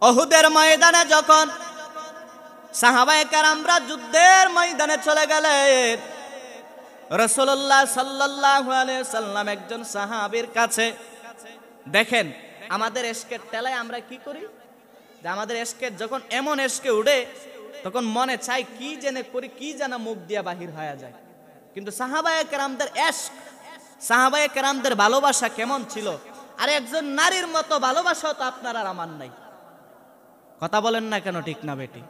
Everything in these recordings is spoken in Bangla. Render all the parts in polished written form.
উহুদের ময়দানে যখন সাহাবায়ে কেরামরা যুদ্ধের ময়দানে চলে গেলেন, রাসূলুল্লাহ সাল্লাল্লাহু আলাইহি সাল্লাম একজন সাহাবীর কাছে, দেখেন আমাদের এশকের টেলায় আমরা কি করি, যে আমাদের এশকের যখন এমন এশকে উঠে তখন মনে চাই কি জেনে করি, কি যেন মুখ দিয়া বাহির হয়ে যায়। কিন্তু সাহাবায়ে কেরামদের এশক, সাহাবায়ে কেরামদের ভালোবাসা কেমন ছিল, আর একজন নারীর মতো ভালোবাসা তো আপনার আর আমার নাই। কথা বলেন না কেন, ঠিক না বেটি?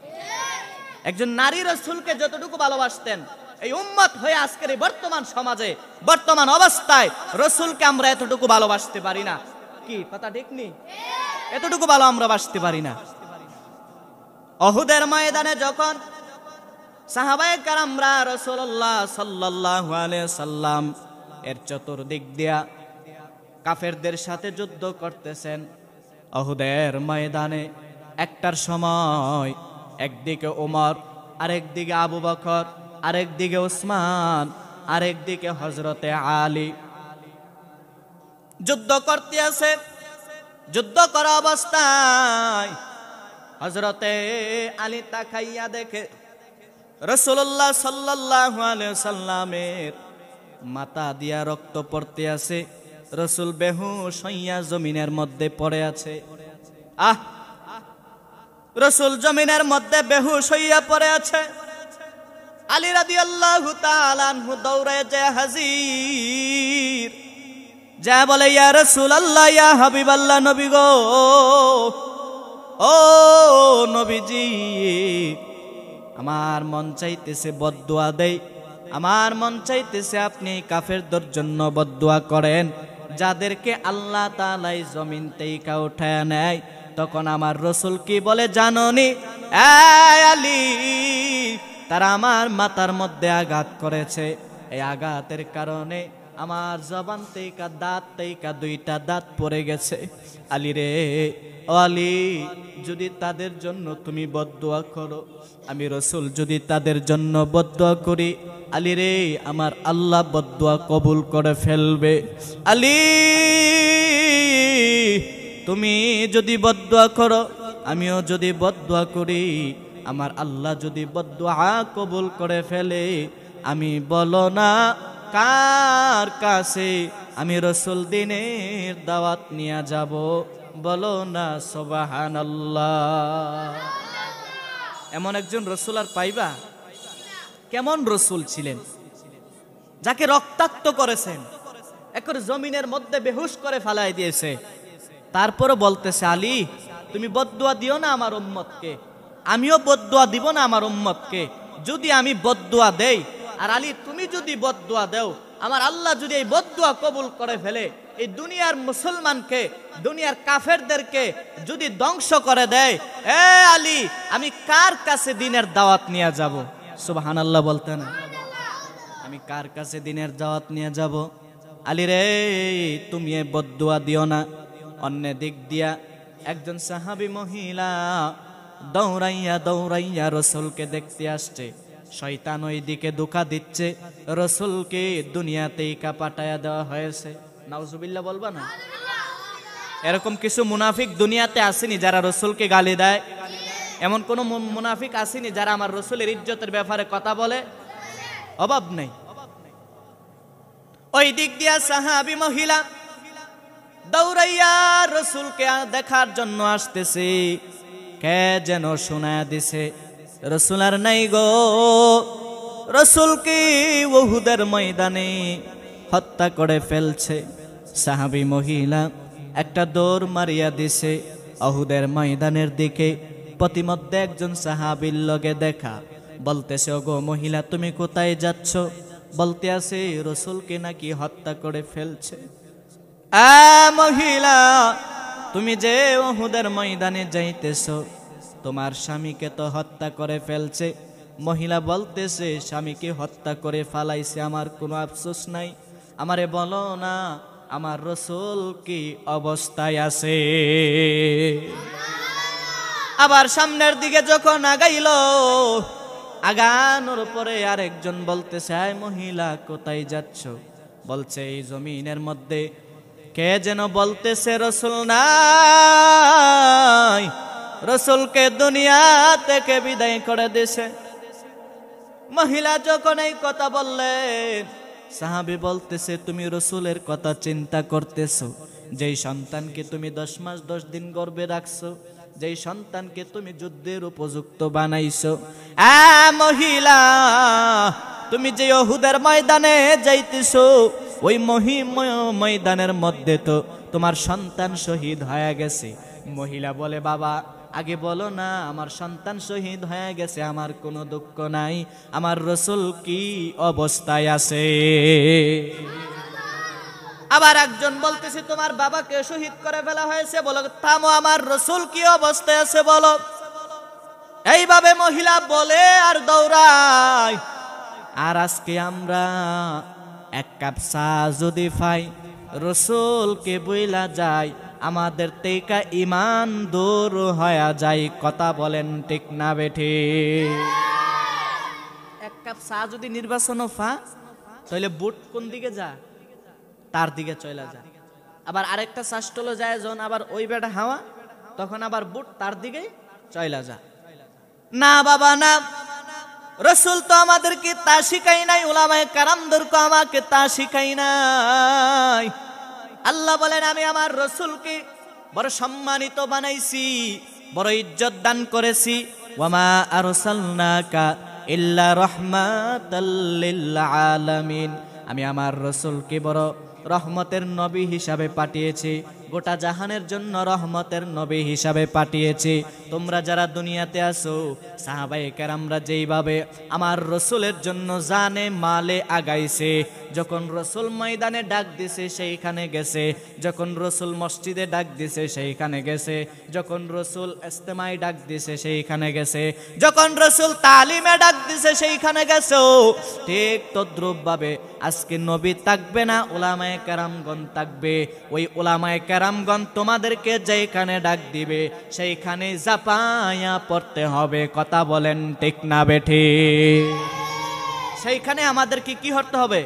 একজন নারী রাসূলকে যতটুকু ভালোবাসতেন, এই উম্মত হয়ে আজকের এই বর্তমান সমাজে, বর্তমান অবস্থায় রাসূলকে আমরা এতটুকু ভালোবাসতে পারি না। কি কথা ঠিক নেই? এতটুকু ভালো আমরা বাসতে পারি না। উহুদের ময়দানে যখন সাহাবায়ে কেরামরা রাসূলুল্লাহ সাল্লাল্লাহু আলাইহি সাল্লাম এর চতুর্দিক দিয়া কাফেরদের সাথে যুদ্ধ করতেছেন, উহুদের ময়দানে একটার সময় একদিকে ওমর, আরেকদিকে আবু বকর, আরেকদিকে উসমান, আরেকদিকে হযরতে আলী যুদ্ধ করতে আছে। যুদ্ধ করা অবস্থায় হযরতে আলী তাকাইয়া দেখে রাসূলুল্লাহ সাল্লাল্লাহু আলাইহি সাল্লামের মাথা দিয়া রক্ত পড়তে আছে, রাসূল বেহুশ হইয়া জমিনের মধ্যে পড়ে আছে। রাসূল জমিনের মধ্যে বেহুশ হইয়া পড়ে আছে। আলী রাদিয়াল্লাহু তাআলা আনহু দৌড়ে যায় হাজির, যা বলে ইয়া রাসূলুল্লাহ, ইয়া হাবিবাল্লাহ, নবী গো, ও নবীজি, আমার মন চাইতেছে বদদুয়া দেই, আমার মন চাইতেছে আপনি কাফেরদের জন্য বদদুয়া করেন, যাদেরকে আল্লাহ তাআলা জমিন থেকে উঠায় নেয়। তখন আমার রাসূল কি বলে জানোনি? এই আলী, তারা আমার মাথার মধ্যে আঘাত করেছে, এই আঘাতের কারণে আমার জবান থেকে দাঁত থেকে দুইটা দাঁত পড়ে গেছে। আলী রে, ও আলী, যদি তাদের জন্য তুমি বদদুয়া করো, আমি রাসূল যদি তাদের জন্য বদদুয়া করি, আলী রে, আমার আল্লাহ বদদুয়া কবুল করে ফেলবে। আলী, তুমি যদি বদদুয়া করো, আমিও যদি বদদুয়া করি, আমার আল্লাহ যদি বদদুয়া কবুল করে ফেলে, আমি বলো না কার কাছে আমি রাসূল দিনের দাওয়াত নিয়ে যাব, বলো না সুবহানাল্লাহ। এমন একজন রাসূল আর পাইবা? কেমন রাসূল ছিলেন, যাকে রক্তাক্ত করেছেন, একবারে জমিনের মধ্যে বেহুশ করে ফেলাই দিয়েছে, তারপরে বলতেছে আলী, তুমি বদদুয়া দিও না আমার উম্মতকে, আমিও বদদুয়া দিব না আমার উম্মতকে। যদি আমি বদদুয়া দেই, আর আলী তুমি যদি বদদুয়া দাও, আমার আল্লাহ যদি এই বদদুয়া কবুল করে ফেলে, এই দুনিয়ার মুসলমানকে, দুনিয়ার কাফেরদেরকে যদি ধ্বংস করে দেয়, এ আলী, আমি কার কাছে দিনের দাওয়াত নিয়ে যাব? সুবহানাল্লাহ বলতে না, আমি কার কাছে দিনের দাওয়াত নিয়ে যাব? আলী রে, তুমি এই বদদুয়া দিও না। অন্য দিক দিয়া একজন সাহাবী মহিলা দৌড়াইয়া দৌড়াইয়া রাসূলকে দেখতে আসছে। শয়তান ওই দিকে ধোঁকা দিচ্ছে, রাসূলকে দুনিয়াতেই পাঠায়া দেওয়া হয়েছে। নাউজুবিল্লাহ বলবা না? এরকম কিছু মুনাফিক দুনিয়াতে আসেনি যারা রাসূলকে গালি দেয়? এমন কোন মুনাফিক আসেনি যারা আমার রাসূলের ইজ্জতের ব্যাপারে কথা বলে? অভাব নেই। ওই দিক দিয়া সাহাবী মহিলা দৌড়াইয়া রাসূলকে দেখার জন্য আসতেছে। কে যেন শোনায়া দিছে, রাসূল আর নাই গো, রাসূলকে উহুদের ময়দানে হত্যা করে ফেলছে। সাহাবী মহিলা একটা দৌড় মারিয়া দিছে উহুদের ময়দানের দিকে। প্রতিমধ্যে একজন সাহাবীর লগে দেখা, বলতেছে, ওগো মহিলা, তুমি কোথায় যাচ্ছ? বলতে আছে রাসূলকে নাকি হত্যা করে ফেলছে। মহিলা, তুমি যে উহুদের ময়দানে যাইতেছো, তোমার স্বামীকে তো হত্যা করে ফেলছে। মহিলা বলতেছে, স্বামীকে হত্যা করে ফালাইছে, আমার কোনো আফসোস নাই, আমারে বলো না আমার রাসূল কি অবস্থায় আছে। আবার সামনের দিকে যখন আগাইল, আগানোর পরে আরেকজন বলতেছে, আয় মহিলা, কোথায় যাচ্ছ? বলছে, এই জমিনের মধ্যে কে যেন বলতেছে রাসূল নাই, রসুলকে দুনিয়া থেকে বিদায় করে দিয়েছে। মহিলা যখন এই কথা বললেন, সাহাবী বলতেছে, তুমি রসুলের কথা চিন্তা করতেছো, যেই সন্তানকে তুমি 10 মাস 10 দিন গর্ভে রাখছো, যেই সন্তানকে তুমি যুদ্ধের উপযুক্ত বানাইছো, মহিলা তুমি যে উহুদের ময়দানে যাইতেছো, ওই ময়দানের মধ্যে তো তোমার সন্তান শহীদ হয়ে গেছে। মহিলা বলে, বাবা আগে বলো না, আমার সন্তান শহীদ হয়ে গেছে, আমার কোনো দুঃখ নাই, আমার রসুল কি অবস্থায় আছে? আবার একজন বলতেছে, তোমার বাবাকে শহীদ করে ফেলা হয়েছে, বলো থামো, আমার রসুল কি অবস্থায় আছে বলো। এইভাবে মহিলা বলে আর দৌড়ায়। আর আজকে আমরা এক কাপ চা যদি পাই, রসুলকে বইলা যায়, আমাদের তেকা ইমান দূর হয়ে যায়। কথা বলেন ঠিক না বেঠে? এক কাপ চা যদি নির্বাচন ফা, তাহলে বুট কোন দিকে যা? তার দিকে চলে যা। আবার আরেকটা চাষটলো যায় যখন আবার ওই বেটা হাওয়া, তখন আবার বুট তার দিকে চলে যা। না বাবা না, রসুল তো আমাদেরকে তা শিখাই নাই, উলামায়ে কেরামদেরকে আমাকে তা শিখাই নাই। আল্লাহ বলেন, আমি আমার রসুলকে বড় সম্মানিত বানাইছি, বড় ইজ্জত দান করেছি। ওয়ামা আরসালনাকা ইল্লা রাহমাতাল লিল আলামিন, আমি আমার রসুলকে বড় রহমতের নবী হিসাবে পাঠিয়েছি, গোটা জাহানের জন্য রহমতের নবী হিসাবে পাঠিয়েছি। তোমরা যারা দুনিয়াতে আসো, সাহাবায়ে কেরামরা যেইভাবে আমার রসুলের জন্য জানে মালে আগাইছে, যখন রসুল ময়দানে ডাক দিছে সেইখানে গেছে, যখন রসুল মসজিদে ডাক দিছে সেইখানে গেছে, যখন রসুল ইস্তেমায় ডাক দিছে সেইখানে গেছে, যখন রসুল তালিমে ডাক দিছে সেইখানে গেছে। ঠিক তদ্রুপ ভাবে আজকে নবী থাকবে না, উলামায়ে কেরামগণ থাকবে। ওই উলামায়ে কেরামগণ তোমাদেরকে যেখানে ডাক দিবে সেইখানে জাপায়া পড়তে হবে। কথা বলেন ঠিক না বেঠি? সেইখানে আমাদেরকে কি করতে হবে?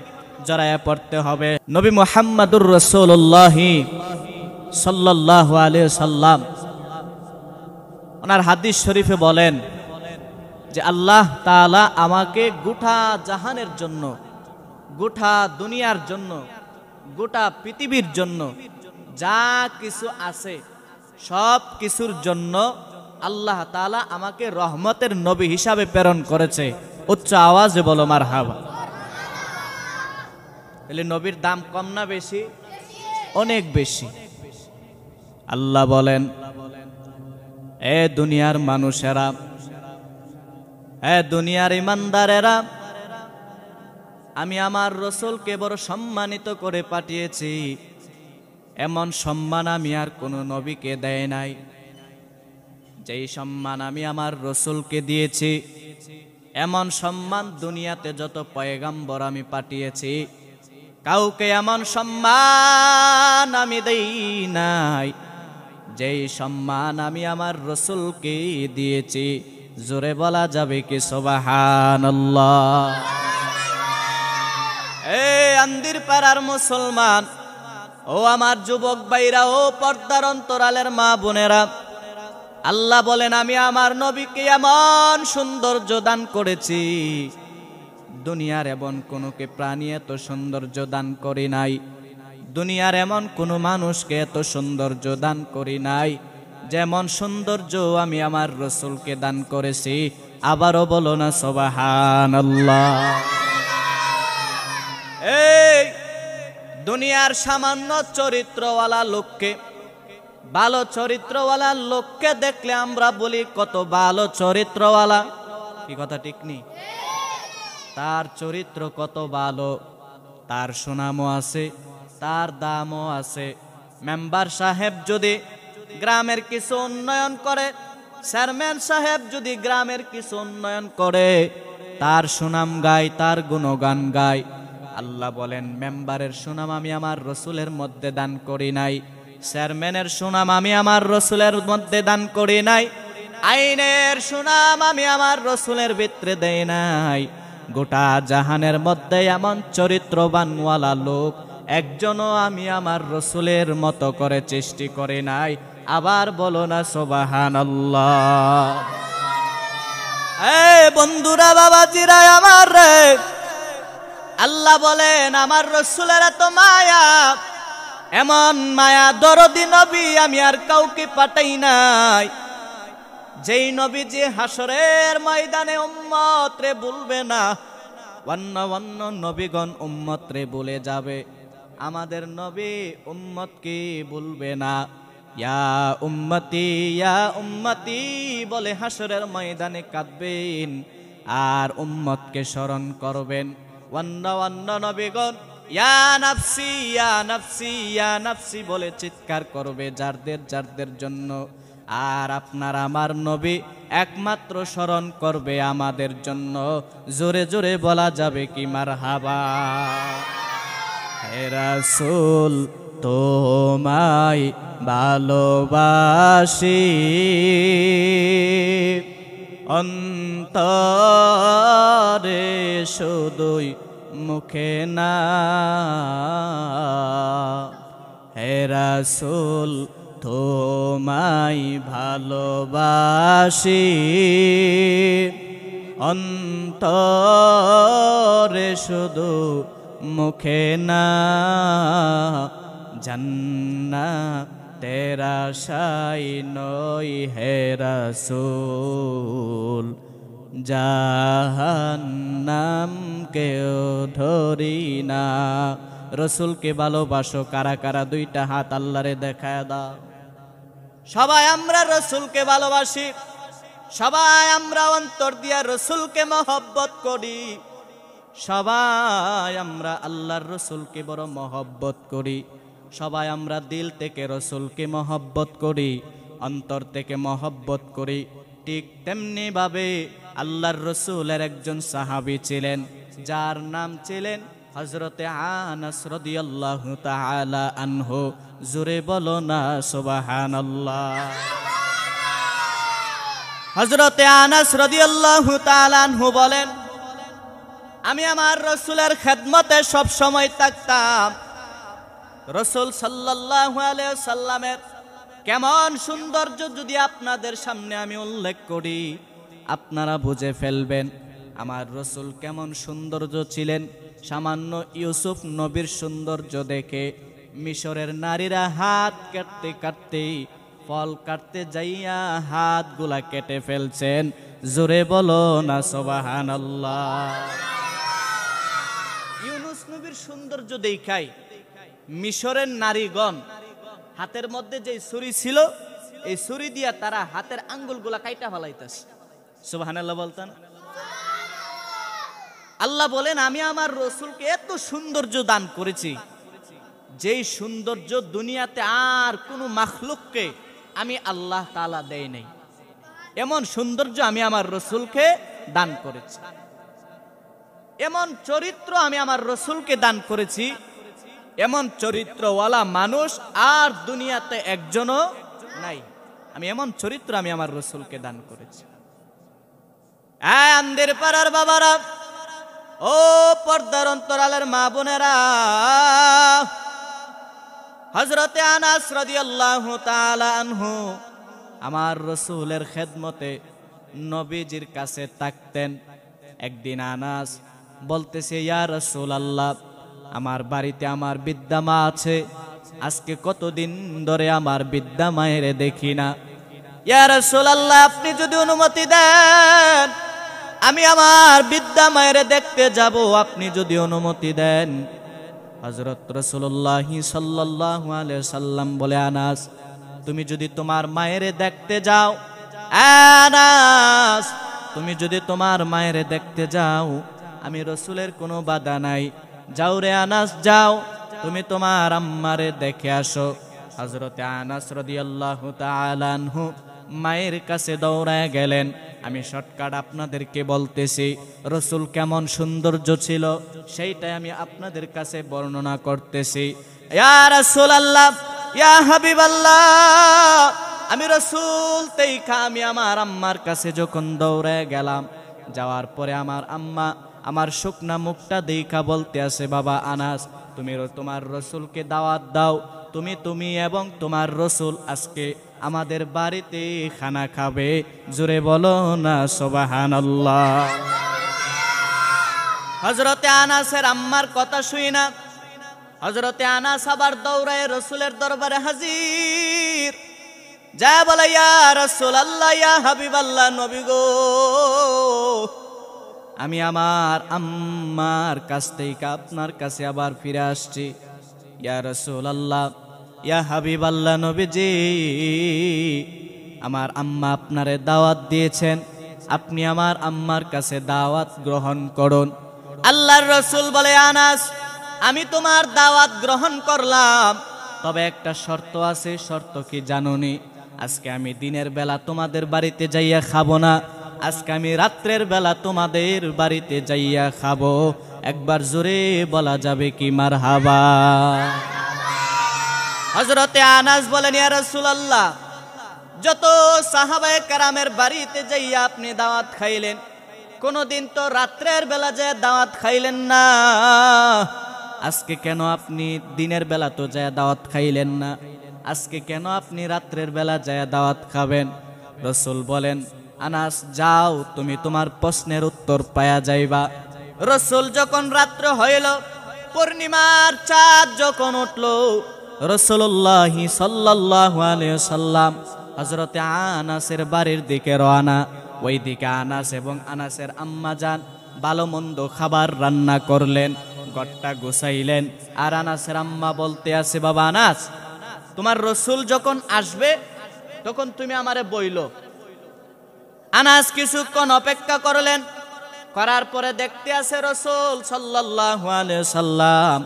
জড়ায়া পড়তে হবে। নবী মুহাম্মদুর রাসূলুল্লাহ সাল্লাল্লাহু আলাইহি সাল্লাম ওনার হাদিস শরীফে বলেন যে আল্লাহ তাআলা আমাকে গোটা জাহানের জন্য, গোটা দুনিয়ার জন্য, গোটা পৃথিবীর জন্য যা কিছু আছে সব কিছুর জন্য আল্লাহ তাআলা আমাকে রহমতের নবী হিসাবে প্রেরণ করেছে। উচ্চ আওয়াজে বলো মারহাবা। তাহলে নবীর দাম কম না বেশি? অনেক বেশি। আল্লাহ বলেন, এ দুনিয়ার মানুষেরা, এ দুনিয়ার ইমানদারেরা, আমি আমার রসুলকে বড় সম্মানিত করে পাঠিয়েছি। এমন সম্মান আমি আর কোনো নবীকে দেয় নাই। যেই সম্মান আমি আমার রসুলকে দিয়েছি, এমন সম্মান দুনিয়াতে যত পয়গাম্বর আমি পাঠিয়েছি, কাউকে এমন সম্মান আমি দেই নাই যেই সম্মান আমি আমার রসুলকে দিয়েছি। জোরে বলা যাবে কি সুবহানাল্লাহ? এই আন্দির পাড়ার মুসলমান, ও আমার যুবক ভাইরা, ও পর্দার অন্তরালের মা বোনেরা, আল্লাহ বলেন, আমি আমার নবীকে এমন সৌন্দর্য দান করেছি, দুনিয়ার এমন কোনোকে প্রাণী এত সৌন্দর্য দান করি নাই, দুনিয়ার এমন কোনো মানুষকে এত সৌন্দর্য দান করি নাই যেমন সৌন্দর্য আমি আমার রসুলকে দান করেছি। আবারও বলো না সুবহানাল্লাহ। এই দুনিয়ার সামান্য চরিত্রওয়ালা লোককে, ভালো চরিত্রওয়ালা লোককে দেখলে আমরা বলি কত ভালো চরিত্রওয়ালা। কি কথা ঠিক নেই? তার চরিত্র কত ভালো, তার সুনামও আছে, তার দামও আছে। মেম্বার সাহেব যদি গ্রামের কিছু উন্নয়ন করে, চেয়ারম্যান সাহেব যদি গ্রামের কিছু উন্নয়ন করে, তার সুনাম গায়, তার গুণগান গায়। আল্লাহ বলেন, মেম্বারের সুনাম আমি আমার রসুলের মধ্যে দান করি নাই, চেয়ারম্যানের সুনাম আমি আমার রসুলের মধ্যে দান করি নাই, আইনের সুনাম আমি আমার রসুলের ভিতরে দেই নাই। গোটা জাহানের মধ্যে এমন চরিত্রবানওয়ালা লোক একজনও আমি আমার রসুলের মতো করে সৃষ্টি করি নাই। আবার বলো না সুবহানাল্লাহ। বন্ধুরা, বাবাজিরা আমার রে, আল্লাহ বলেন আমার রাসূলের এত মায়া, এমন মায়া দরদি নবী আমি আর কাউকে পাঠাই নাই, যেই নবীজি হাসরের ময়দানে উম্মত রে বলবে না, অন্য অন্য নবীগণ উম্মত রে বলে যাবে, আমাদের নবী উম্মত কি বলবে না, ইয়া উম্মতি বলে হাসরের ময়দানে কাঁদবেন আর উম্মতকে স্মরণ করবেন। অন্য অন্য নবীগণ ইয়া নাফসি ইয়া নাফসি ইয়া নাফসি বলে চিৎকার করবে যারদের জন্য, আর আপনার আমার নবী একমাত্র স্মরণ করবে আমাদের জন্য। জোরে জোরে বলা যাবে কি মারহাবা। হে রাসূল তোমায় ভালোবাসি, অন্তরে শুধুই মুখে না, হে রাসূল তোমায় ভালোবাসি, অন্তরে শুধু মুখে না, জান্নাতের আশায় নই হে রাসূল, জাহান্নাম কেউ ধরি না। রসুলকে ভালোবাসো কারা কারা? দুইটা হাত আল্লাহরে দেখায় দাও। সবাই আমরা রসুলকে ভালোবাসি, সবাই আমরা অন্তর দিয়া রসুলকে মহব্বত করি, সবাই আমরা আল্লাহর রসুলকে বড় মহব্বত করি, সবাই আমরা দিল থেকে রসুলকে মহব্বত করি, অন্তর থেকে মহব্বত করি। ঠিক তেমনি ভাবে আল্লাহর রসুলের একজন সাহাবী ছিলেন, যার নাম ছিলেন হযরতে আনাস রাদিয়াল্লাহু তাআলা আনহু। জোরে বলো না সুবহানাল্লাহ। হযরতে আনাস রাদিয়াল্লাহু তাআলা আনহু বলেন, আমি আমার রসুলের খেদমতে সব সময় থাকতাম। রসুল সাল্লাল্লাহু আলাইহি সাল্লামের কেমন সৌন্দর্য যদি আপনাদের সামনে আমি উল্লেখ করি, আপনারা বুঝে ফেলবেন আমার রসুল কেমন সৌন্দর্য ছিলেন। সামান্য ইউসুফ নবীর সৌন্দর্য দেখে মিশরের নারীরা হাত কাটতে কাটতে, ফল কাটতে যাইয়া হাতগুলা কেটে ফেলছেন। জোরে বলো না সুবহানাল্লাহ। ইউনুস নবীর সৌন্দর্য দেখাই মিশরের নারীগণ হাতের মধ্যে যে ছুরি ছিল, এই ছুরি দিয়া তারা হাতের আঙ্গুলগুলা কাইটা ফেলাইতেছে। সুবহানাল্লাহ বলতেন। আল্লাহ বলেন আমি আমার রসুলকে এত সৌন্দর্য দান করেছি, যেই সৌন্দর্য দুনিয়াতে আর কোনো মাখলুককে আমি আল্লাহ তাআলা দেই নাই। এমন সৌন্দর্য আমি আমার রসুলকে দান করেছি, এমন চরিত্র আমি আমার রসুলকে দান করেছি, এমন চরিত্রওয়ালা মানুষ আর দুনিয়াতে একজনও নাই। আমি এমন চরিত্র আমি আমার রসুলকে দান করেছি। আন্দের পাড়ার বাবারা, ও পর্দার অন্তরালের মা বোনেরা, হযরতে আনাস রাদিয়াল্লাহু তাআলা আনহু আমার রসুলের খেদমতে নবীজির কাছে থাকতেন। একদিন আনাস বলতেছে, ইয়া রাসূলুল্লাহ, আমার বাড়িতে আমার বৃদ্ধা মা আছে, আজকে কতদিন ধরে আমার বৃদ্ধা মায়ের দেখি না। ইয়া রাসূলুল্লাহ, আপনি যদি অনুমতি দেন আমি আমার বৃদ্ধা মায়ের দেখতে যাব, আপনি যদি অনুমতি দেন। হযরত রাসূলুল্লাহ সাল্লাল্লাহু আলাইহি সাল্লাম বলে, আনাস তুমি যদি তোমার মায়ের দেখতে যাও, আনাস তুমি যদি তোমার মায়ের দেখতে যাও, আমি রসুলের কোনো বাধা নাই, যাও রে আনাস যাও, তুমি তোমার আম্মারে দেখে আসো। হযরতে আনাস রাদিয়াল্লাহু তাআলা আনহু মায়ের কাছে দৌড়ায় গেলেন। আমি শর্টকাট আপনাদেরকে বলতেছি, রসুল কেমন সৌন্দর্য ছিল সেইটাই আমি আপনাদের কাছে বর্ণনা করতেছি। ইয়া রাসূলুল্লাহ, ইয়া হাবিবাল্লাহ, আমি রসুল তেইখা আমি আমার আম্মার কাছে যখন দৌড়ায় গেলাম, যাওয়ার পরে আমার আম্মা আমার শুকনা মুখটা দেখা বলতে আছে, বাবা আনাস তুমি তোমার রসুলকে দাওয়াত দাও, তুমি এবং তোমার রসুল আজকে আমাদের বাড়িতে খানা খাবে। জোরে বলো না সুবহানাল্লাহ। হযরতে আনাসের আম্মার কথা শুই না হযরতে আনাস আবার দৌড়ায় রসুলের দরবারে হাজির, যা বলে ইয়া রাসূলুল্লাহ, ইয়া হাবিবাল্লাহ, নবী গো, আমি আমার আম্মার কাছ থেকে আপনার কাছে আবার ফিরে আসছি। ইয়া রাসূলুল্লাহ, ইয়া হাবিবাল্লাহ, নবীজি, আমার আম্মা আপনারে দাওয়াত দিয়েছেন, আপনি আমার আম্মার কাছে দাওয়াত গ্রহণ করুন। আল্লাহর রাসূল বলে, আনাস, আমি তোমার দাওয়াত গ্রহণ করলাম, তবে একটা শর্ত আছে। শর্ত কি জানোনি? আজকে আমি দিনের বেলা তোমাদের বাড়িতে যাইয়া খাবো না, আজকে আমি রাত্রের বেলা তোমাদের বাড়িতে যাইয়া খাবো। একবার জোরে বলা যাবে কি মারহাবা? হযরতে আনাস বলেন, ইয়া রাসূলুল্লাহ, যত সাহাবায়ে কেরামের বাড়িতে যাইয়া আপনি দাওয়াত খাইলেন, কোনদিন তো রাত্রের বেলা যায় দাওয়াত খাইলেন না, আজকে কেন আপনি দিনের বেলা তো যায় দাওয়াত খাইলেন না, আজকে কেন আপনি রাত্রের বেলা যায় দাওয়াত খাবেন? রাসূল বলেন, আনাস, যাও, তুমি তোমার প্রশ্নের উত্তর পায়া যাইবা। রাসূল যখন রাত্র হইল, পূর্ণিমার চাঁদ যখন উঠল, রাসূলুল্লাহ সাল্লাল্লাহু আলাইহি ওয়াসাল্লাম হযরতে আনাসের বাড়ির দিকে রওনা। ওই দিকে আনাস এবং আনাসের আম্মা জান ভালো মন্দ খাবার রান্না করলেন, ঘরটা গুছাইলেন। আর আনাসের আম্মা বলতে আছে, বাবা আনাস, তোমার রসুল যখন আসবে তখন তুমি আমারে বইলো। আনাস কিছুক্ষণ অপেক্ষা করলেন, করার পরে দেখতে আছে রসুল সাল্লাল্লাহু আলাইহি সাল্লাম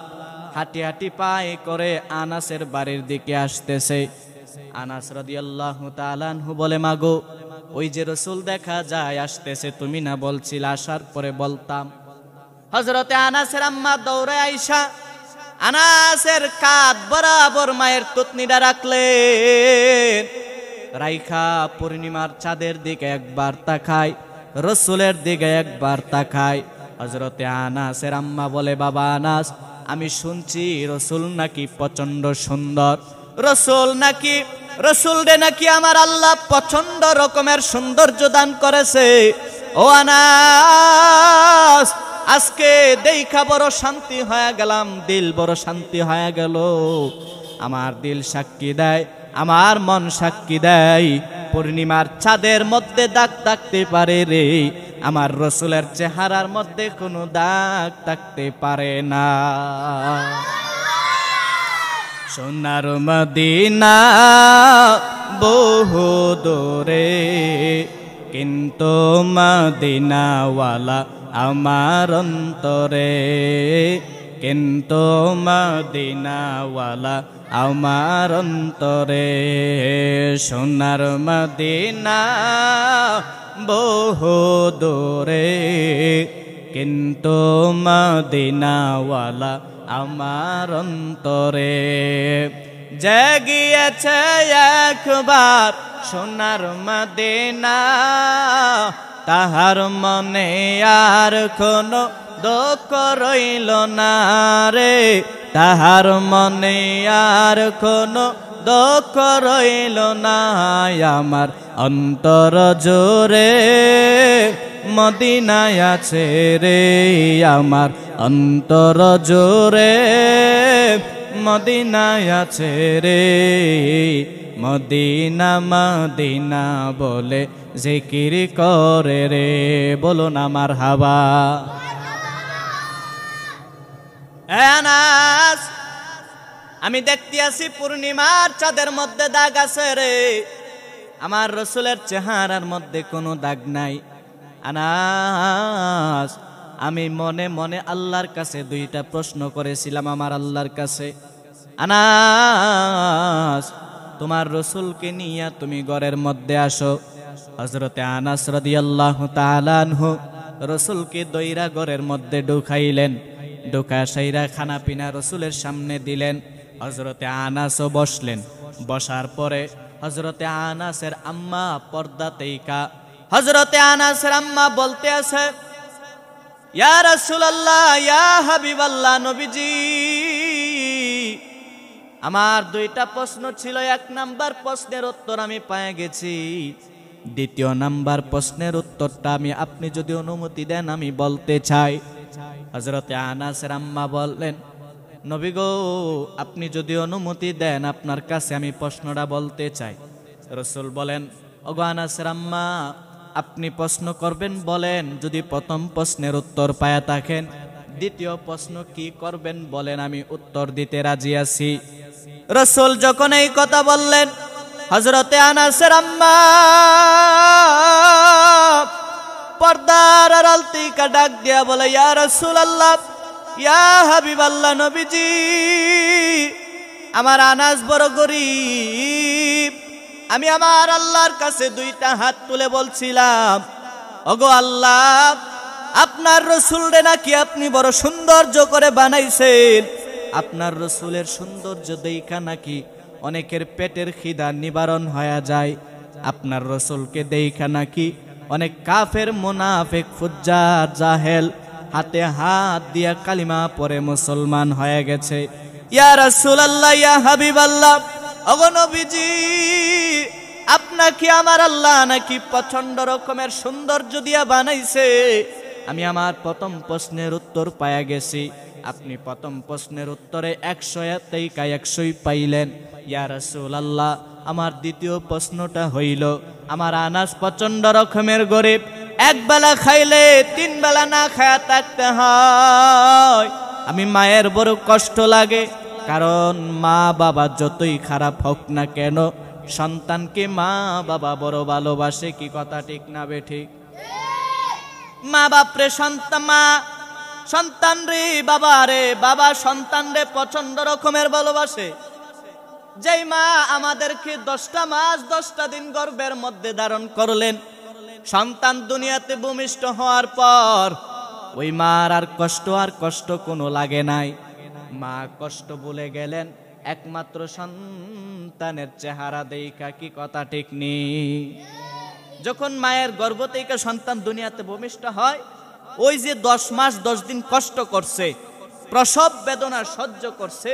হাঁটি হাঁটি পায়ে করে আনাসের বাড়ির দিকে আসতেছে। আনাস রাদিয়াল্লাহু তাআলা আনহু বলে, মাগো, ওই যে রসুল দেখা যায় আসতেছে, তুমি না বলছিলে আসার পরে বলতাম? হযরতে আনাসের আম্মা দৌড়ে আইসা আনাসের কাঁধ বরাবর মায়ের তুতনিটা রাখলেন, রাইখা পূর্ণিমার চাঁদের দিকে একবার তাকায়, রসুলের দিকে একবার তাকায়। হযরতে আনাসের আম্মা বলে, বাবা আনাস, আমি শুনছি রসুল নাকি প্রচন্ড সুন্দর, রসুল রে নাকি আমার আল্লাহ প্রচন্ড রকমের সৌন্দর্য দান করেছে। ও আনাস, আজকে দেখা বড় শান্তি হয়ে গেলাম, দিল বড় শান্তি হয়ে গেল। আমার দিল সাক্ষী দেয়, আমার মন সাক্ষী দেয়, পূর্ণিমার চাঁদের মধ্যে দাগ থাকতে পারে রে, আমার রসুলের চেহারার মধ্যে কোনো দাগ থাকতে পারে না। সোনার মদিনা বহু দূরে, কিন্তু মদিনাওয়ালা আমার অন্তরে, কিন্তু মদিনাওয়ালা আমার অন্তরে। সোনার মদিনা বহু দূরে, কিন্তু মদিনাওয়ালা আমার অন্তরে। যে গিয়েছে একবার সোনার মদিনা, তাহার মনে আর কোনো দুঃখ রইল না রে, তাহার মনে আর কোনো দুঃখ রইল না। আমার অন্তর জোরে মদিনায় আছে রে, আমার অন্তর জোরে মদিনায় আছে রে। মদিনা মদিনা বলে জিকির করে রে, বলো না মারহাবা। আনাস, আমি দেখতে আছি পূর্ণিমার চাঁদের মধ্যে দাগ আছে রে, আমার রসুলের চেহারার মধ্যে কোনো দাগ নাই। আনাস, আমি মনে মনে আল্লাহর কাছে দুইটা প্রশ্ন করেছিলাম আমার আল্লাহর কাছে, আনাস, তোমার রসুলকে নিয়ে তুমি ঘরের মধ্যে আসো। হযরতে আনাস রাদিয়াল্লাহু তাআলা আনহু রসুলকে দইরা ঘরের মধ্যে ঢুকাইলেন, ঢুকা সাইরা খানা পিনা রসুলের সামনে দিলেন। হযরতে আনাসও বসলেন। বসার পরে হযরতে আনাসের আম্মা পর্দাতেইকা হযরতে আনাসের আম্মা বলতে আছে, ইয়া রাসূলুল্লাহ, ইয়া হাবিবাল্লাহ, নবীজি, আমার দুইটা প্রশ্ন ছিল, এক নাম্বার প্রশ্নের উত্তর আমি পেয়ে গেছি, দ্বিতীয় নাম্বার প্রশ্নের উত্তরটা আমি আপনি যদি অনুমতি দেন আমি বলতে চাই। হযরতে আনাসের আম্মা বললেন, নবী গো আপনি যদি অনুমতি দেন আপনার কাছে আমি প্রশ্নটা বলতে চাই। রাসূল বলেন, ওগো আনাসের আম্মা আপনি প্রশ্ন করবেন বলেন, যদি প্রথম প্রশ্নের উত্তর পায়া থাকেন দ্বিতীয় প্রশ্ন কি করবেন বলেন, আমি উত্তর দিতে রাজি আছি। রাসূল যখন এই কথা বললেন, হযরতে আনাসের আম্মা পর্দার আড়াল থেকে ডাক দিয়া বলে, ইয়া রাসূলুল্লাহ, ইয়া হাবিবাল্লাহ, নবীজি আমার আনাস বড় গরীব, আমি আমার আল্লাহর কাছে দুইটা হাত তুলে বলছিলাম, ওগো আল্লাহ আপনার রাসূলরে নাকি আপনি বড় সৌন্দর্য করে বানাইছেন, আপনার রাসূলের সৌন্দর্য দেখা নাকি অনেকের পেটের খিদা নিবারণ হয়ে যায়, আপনার রাসূলকে দেখা নাকি অনেক কাফের মুনাফিক ফুজ্জার জাহেল হাতে হাত দিয়া কালিমা পড়ে মুসলমান হয়ে গেছে। ইয়া রাসূলুল্লাহ, ইয়া হাবিবাল্লাহ, ওগো নবীজি আপনাকে আমার আল্লাহ নাকি প্রচন্ড রকমের সৌন্দর্য দিয়া বানাইছে, আমি আমার প্রথম প্রশ্নের উত্তর পায়া গেছি, আপনি প্রথম প্রশ্নের উত্তরে 100 পাইলেন। ইয়া রাসূলুল্লাহ আমার দ্বিতীয় প্রশ্নটা হইল, আমার আনাস প্রচন্ড রকমের গরিব, এক বেলা খাইলে 3 বেলা না খায়া থাকতে হয়, আমি মায়ের বড় কষ্ট লাগে, কারণ মা বাবা যতই খারাপ হোক না কেন সন্তানকে মা বাবা বড় ভালোবাসে, কি কথা ঠিক না বেঠিক? মা বাপরে সন্তান রে বাবা রে, বাবা সন্তান রে প্রচন্ড রকমের ভালোবাসে। যেই মা আমাদেরকে 10টা মাস 10টা দিন গর্ভের মধ্যে ধারণ করলেন, সন্তান দুনিয়াতে ভূমিষ্ঠ হওয়ার পর ওই মার আর কষ্ট কোনো লাগে নাই, মা কষ্ট ভুলে গেলেন একমাত্র সন্তানের চেহারা দেখা, কি কথা ঠিক নেই? যখন মায়ের গর্ভ থেকে সন্তান দুনিয়াতে ভূমিষ্ঠ হয়, ওই যে 10 মাস 10 দিন কষ্ট করছে, প্রসব বেদনা সহ্য করছে,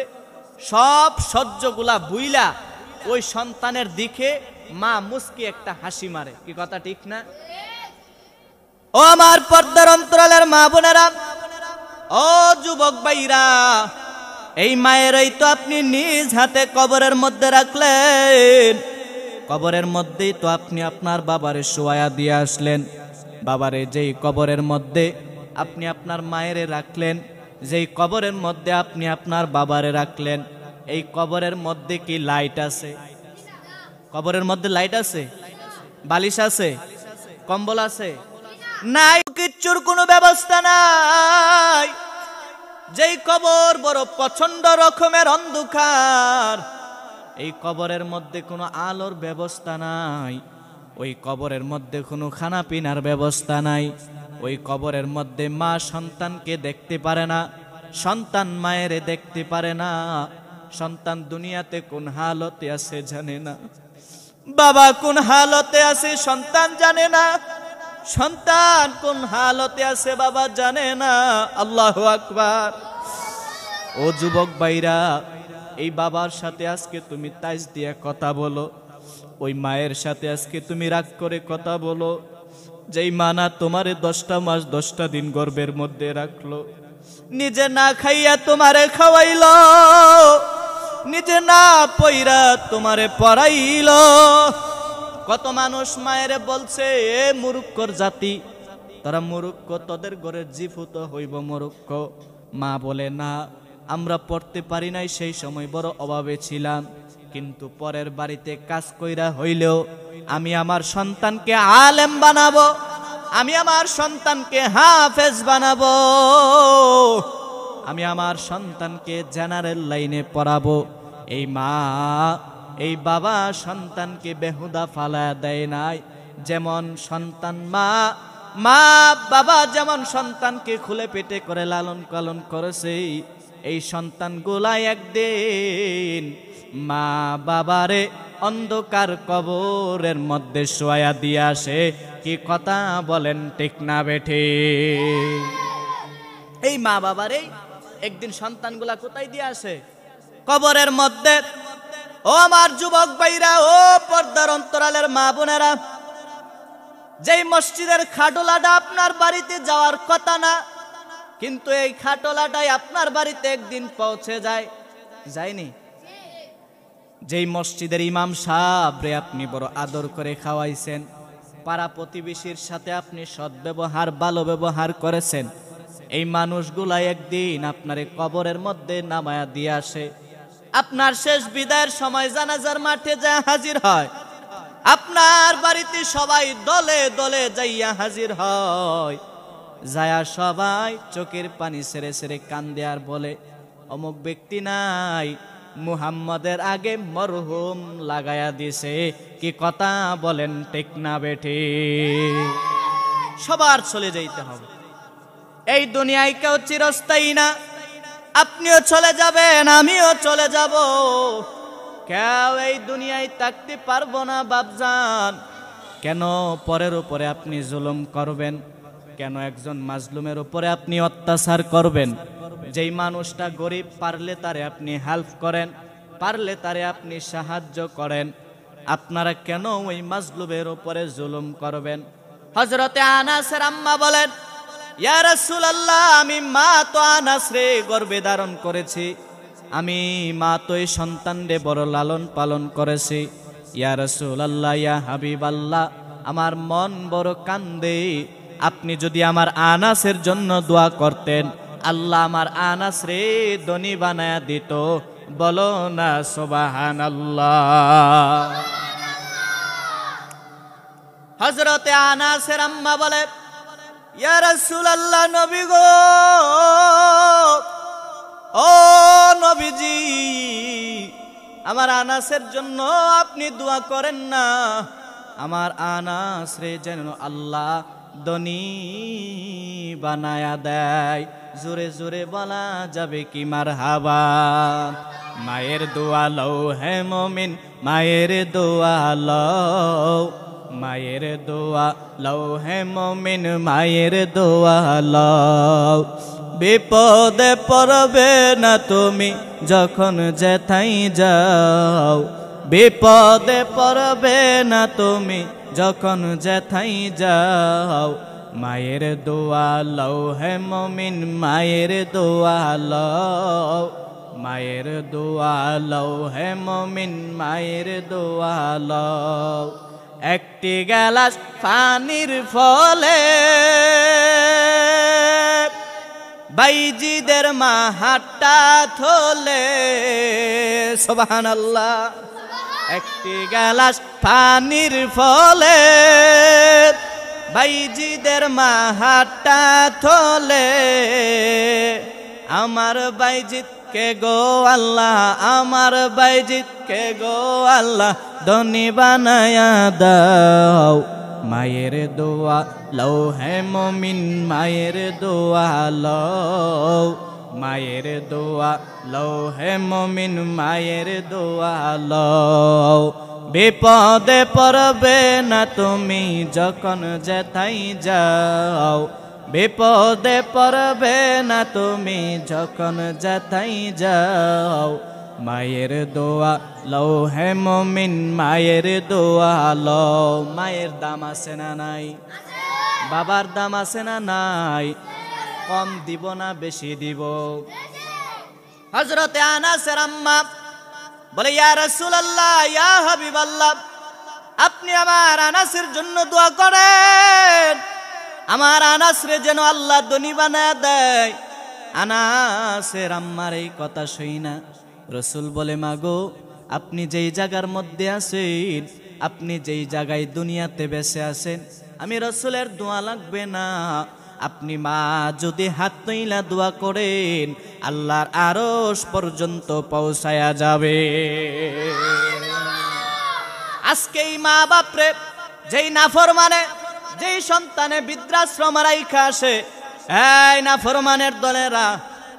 সব সহ্যগুলা বুইলা ওই সন্তানের দিকে মা মুস্কি একটা হাসি মারে, কি কথা ঠিক না? ও আমার পর্দার অন্তরালের মা বোনেরা, ও যুবক ভাইরা, এই মায়েরই তো আপনি নিজ হাতে কবরের মধ্যে রাখলেন, কবরের মধ্যেই তো আপনি আপনার বাবারে শোয়া দিয়ে আসলেন, বাবারে যেই কবরের মধ্যে আপনি আপনার মায়েরে রাখলেন, যেই কবরের মধ্যে আপনি আপনার বাবারে রাখলেন, এই কবরের মধ্যে কি লাইট আছে? কবরের মধ্যে লাইট আছে? বালিশ আছে? কম্বল আছে? নাই, কিচ্ছুর কোনো ব্যবস্থা নাই। যেই কবর বড় প্রচন্ড রকমের অন্ধকার, এই কবরের মধ্যে কোনো আলোর ব্যবস্থা নাই, ওই কবরের মধ্যে কোনো খানা পিনার ব্যবস্থা নাই, ওই কবরের মধ্যে মা সন্তানকে দেখতে পারে না, সন্তান মায়েরে দেখতে পারে না, সন্তান দুনিয়াতে কোন হালতে আছে জানে না, বাবা কোন হালতে আছে সন্তান জানে না, সন্তান কোন হালতে আছে বাবা জানে না। আল্লাহু আকবার। ও যুবক ভাইরা, এই বাবার সাথে আজকে তুমি তাইজ দিয়ে কথা বলো, ওই মায়ের সাথে আজকে তুমি রাগ করে কথা বলো, যেই মানা তোমারে 10টা মাস 10টা দিন গর্ভের মধ্যে রাখলো, নিজে না খাইয়া তোমারে খাওয়াইলো, নিজে না পইরা তোমারে পড়াইলো। কত মানুষ মায়েরে বলছে, এ মূর্খর জাতি, তারা মূর্খ, তোদের ঘরের জিফুত হইব মূর্খ। মা বলে, না আমরা পড়তে পারি নাই, সেই সময় বড় অভাবে ছিলাম, কিন্তু পরের বাড়িতে কাজ কইরা হইলেও আমি আমার সন্তানকে আলেম বানাবো, আমি আমার সন্তানকে হাফেজ বানাবো, আমি আমার সন্তানকে জেনারেল লাইনে পড়াবো। এই মা এই বাবা সন্তানকে বেহুদা ফালা দেয় নাই, যেমন সন্তান মা বাবা যেমন সন্তানকে খুলে পেটে করে লালন পালন করেছে, এই সন্তানগুলা একদিন মা বাবারে অন্ধকার কবরের মধ্যে শোয়া দিয়ে আসে, কি কথা বলেন ঠিক না বেঠে? এই মা বাবারে একদিন সন্তানগুলা কোথায় দিয়ে আসে? কবরের মধ্যে, ও আমার যুবক ভাইরা, ও পর্দার অন্তরালের মা বোনেরা, যেই মসজিদের খাটোলাটা আপনার বাড়িতে যাওয়ার কথা না, কিন্তু এই খাটোলাটাই আপনার বাড়িতে একদিন পৌঁছে যায়, যায়নি? যেই মসজিদের ইমাম সাহেবরে আপনি বড় আদর করে খাওয়াইছেন, পাড়া প্রতিবেশীর সাথে আপনি সদ্ব্যবহার ভালো ব্যবহার করেছেন, এই মানুষগুলা একদিন আপনার কবরের মধ্যে নামায়া দিয়ে আসে। আপনার শেষ বিদায়ের সময় জানাজার মাঠে যা হাজির হয়, আপনার বাড়িতে সবাই দলে দলে যাইয়া হাজির হয়, যায়া সবাই চোখের পানি ছেড়ে ছেড়ে কান্দে আর বলে, অমুক ব্যক্তি নাই, মুহাম্মদের আগে মরহুম লাগায়া দিছে। কি কথা বলেন, ঠিক না বেঠি? সবার চলে যাইতে হবে, এই দুনিয়ায় কেউ চিরস্থায়ী না। আপনিও চলে যাবেন, আমিও চলে যাব, কেউ এই দুনিয়ায় থাকতে পারবো না। বাপজান, কেন পরের উপরে আপনি জুলুম করবেন? কেন একজন মাজলুমের উপরে আপনি অত্যাচার করবেন? যেই মানুষটা গরিব, পারলে তারে আপনি হেল্প করেন, পারলে তারে আপনি সাহায্য করেন, আপনারা কেন ওই মাজলুমের উপরে জুলুম করবেন? হযরতে আনাসের আম্মা বলেন, ইয়া রাসূলুল্লাহ, আমি মা তো আনাস রে গর্ভে ধারণ করেছি, আমি মা তো এই সন্তানরে বড় লালন পালন করেছি। ইয়া রাসূলুল্লাহ, ইয়া হাবিবাল্লাহ, আমার মন বড় কান্দে, আপনি যদি আমার আনাসের জন্য দোয়া করতেন, আল্লাহ আমার আনাস রে ধনী বানায়া দিত। বলো না সুবহানাল্লাহ। হযরতে আনাসের আম্মা বলে, ইয়া রাসূলুল্লাহ, নবী গো, ও নবীজি, আমার আনাসের জন্য আপনি দোয়া করেন না, আমার আনাস রে যেন আল্লাহ ধনী বানায়া দেয়। জোরে জোরে বলা যাবে কি মারহাবা? মায়ের দোয়া লও হে মুমিন, মায়ের দোয়া লও, মায়ের দোয়া লও হে মুমিন, মায়ের দোয়া লও। বিপদে পড়বে না তুমি যখন যেথাই যাও, বিপদে পড়বে না তুমি যখন যেথাই যাও। মায়ের দোয়া লও হে মুমিন, মায়ের দোয়া লও, মায়ের দোয়া লও হে মুমিন, মায়ের দোয়া লও। একটি গ্লাস পানির ফলে বাইজিদের মা হাতটা থলে। সুবহানাল্লাহ। একটি গ্লাস পানির ফলে বাইজিদের মা হাতটা থলে। আমার বাইজিত কে গো আল্লাহ, আমার বাইজিত কে গো আল্লাহ, ধনী বানায়া দাও। মায়ের দোয়া লও হে মুমিন, মায়ের দোয়া লও, মায়ের দোয়া লও হে মুমিন, মায়ের দোয়া লও। বিপদে পড়বে না তুমি যখন যেথাই যাও, বিপদে পড়বে না তুমি যখন যেথাই যাও। মায়ের দোয়া লও হে মুমিন, মায়ের দোয়া লও। মায়ের দাম আছে না নাই? বাবার দাম আছে না নাই? কম দিব না বেশি দিব? হযরতে আনাসের আম্মা বলে, ইয়া রাসূলুল্লাহ, ইয়া হাবিবাল্লাহ, আপনি আমার আনাসের জন্য দোয়া করেন, আমার আনাসরে যেন আল্লাহ ধনী বানায় দেয়। আনাসের আম্মার এই কথা শুই না রসুল বলে, মাগো, আপনি যেই জায়গার মধ্যে আছেন, আপনি যেই জায়গায় দুনিয়াতে বেঁচে আছেন, আমি রসুলের দোয়া লাগবে না। আপনি মা যদি হাত তুইলা দোয়া করেন, আল্লাহর আরশ পর্যন্ত পৌঁছায়া যাবে। আজকে এই মা বাপরে যেই নাফরমানে, যেই সন্তানে বৃদ্ধাশ্রম রাইখা আসে, এই নাফরমানের দলেরা,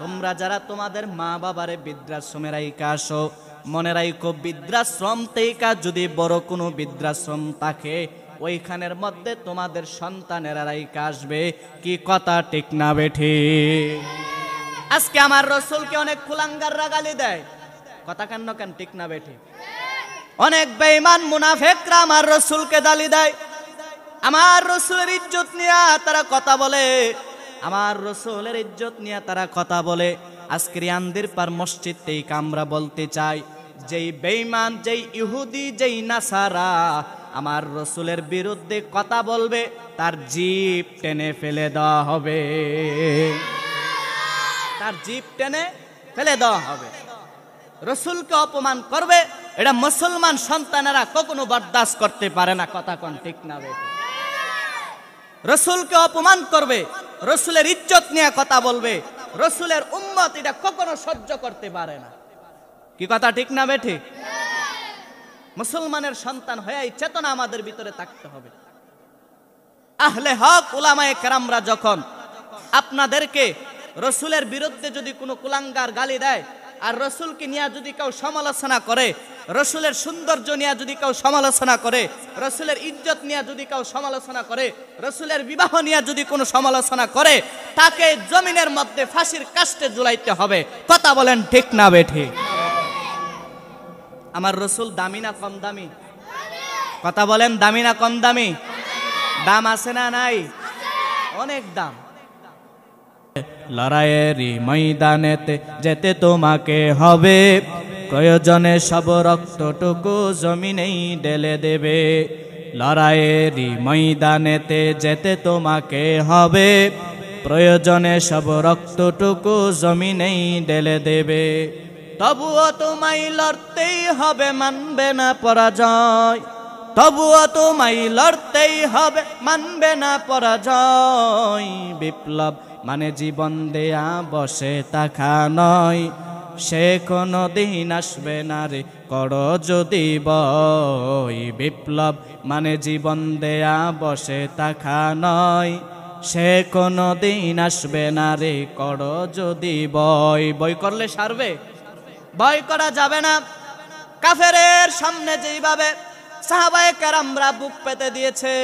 তোমরা যারা তোমাদের মা বাবারে বৃদ্ধাশ্রমে রাইখা আসো, মনে রাইখো, বৃদ্ধাশ্রম থেকে যদি বড় কোনো বৃদ্ধাশ্রম থাকে, ওইখানের মধ্যে তোমাদের সন্তানেরা রাইখা আসবে। কি কথা ঠিক না বেঠি? আজকে আমার রসুলকে অনেক কুলাঙ্গাররা গালি দেয়, কথা কেন কেন ঠিক না বেঠি? অনেক বেঈমান মুনাফিকরা আমার রাসূলকে গালি দেয়, আমার রাসূলের ইজ্জত নিয়ে তারা কথা বলে, আমার রাসূলের ইজ্জত নিয়ে তারা কথা বলে। আজকের আন্দির পার মসজিদ থেকে আমরা বলতে চাই, যেই বেঈমান, যেই ইহুদি, যেই নাসারা আমার রাসূলের বিরুদ্ধে কথা বলবে তার জিভ টেনে ফেলে দেওয়া হবে, তার জিভ টেনে ফেলে দেওয়া হবে। রাসূলকে অপমান করবে, এটা মুসলমান সন্তানেরা কখনো বরদাস্ত করতে পারে না। কথা কোন ঠিক না বেঠিক? রাসূলকে অপমান করবে, রাসূলের ইজ্জত নিয়ে কথা বলবে, রাসূলের উম্মত এটা কখনো সহ্য করতে পারে না। কি কথা ঠিক না বেঠিক? মুসলমানের সন্তান হয়ে এই চেতনা আমাদের ভিতরে থাকতে হবে। আহলে হক উলামায়ে কেরামরা যখন আপনাদেরকে রাসূলের বিরুদ্ধে যদি কোনো কুলাঙ্গার গালি দেয়, আর রাসূলকে নিয়ে যদি কেউ সমালোচনা করে, রাসূলের সৌন্দর্য নিয়ে যদি কেউ সমালোচনা করে, রাসূলের ইজ্জত নিয়ে যদি কেউ সমালোচনা করে, রাসূলের বিবাহ নিয়ে যদি কোনো সমালোচনা করে, তাকে জমিনের মধ্যে ফাঁসির কাস্টে ঝুলাইতে হবে। কথা বলেন ঠিক না বেঠিক? আমার রাসূল দামি না কম দামি? কথা বলেন দামি না কম দামি? দাম আছে না নাই? অনেক দাম। লড়াইয়েরই ময়দানেতে যেতে তোমাকে হবে, প্রয়োজনে সব রক্তটুকু জমিনেই ঢেলে দেবে। লড়াইয়েরই ময়দানেতে যেতে তোমাকে হবে, প্রয়োজনে সব রক্তটুকু জমিনেই ঢেলে দেবে। তবুও তোমায় লড়তেই হবে, মানবে না পরাজয়। তবুও তোমায় লড়তেই হবে, মানবে না পরাজয়। বিপ্লব মানে জীবন দেয়া বসে থাকা নয়, সে কোনো দিন আসবে না রে করো যদি বই। বিপ্লব মানে জীবন দেয়া বসে থাকা নয়, সে কোনো দিন আসবে না রে করো যদি বই। বই করলে সারবে? বই করা যাবে না। কাফেরের সামনে যেইভাবে সাহাবায়ে কেরামরা বুক পেতে দিয়েছে,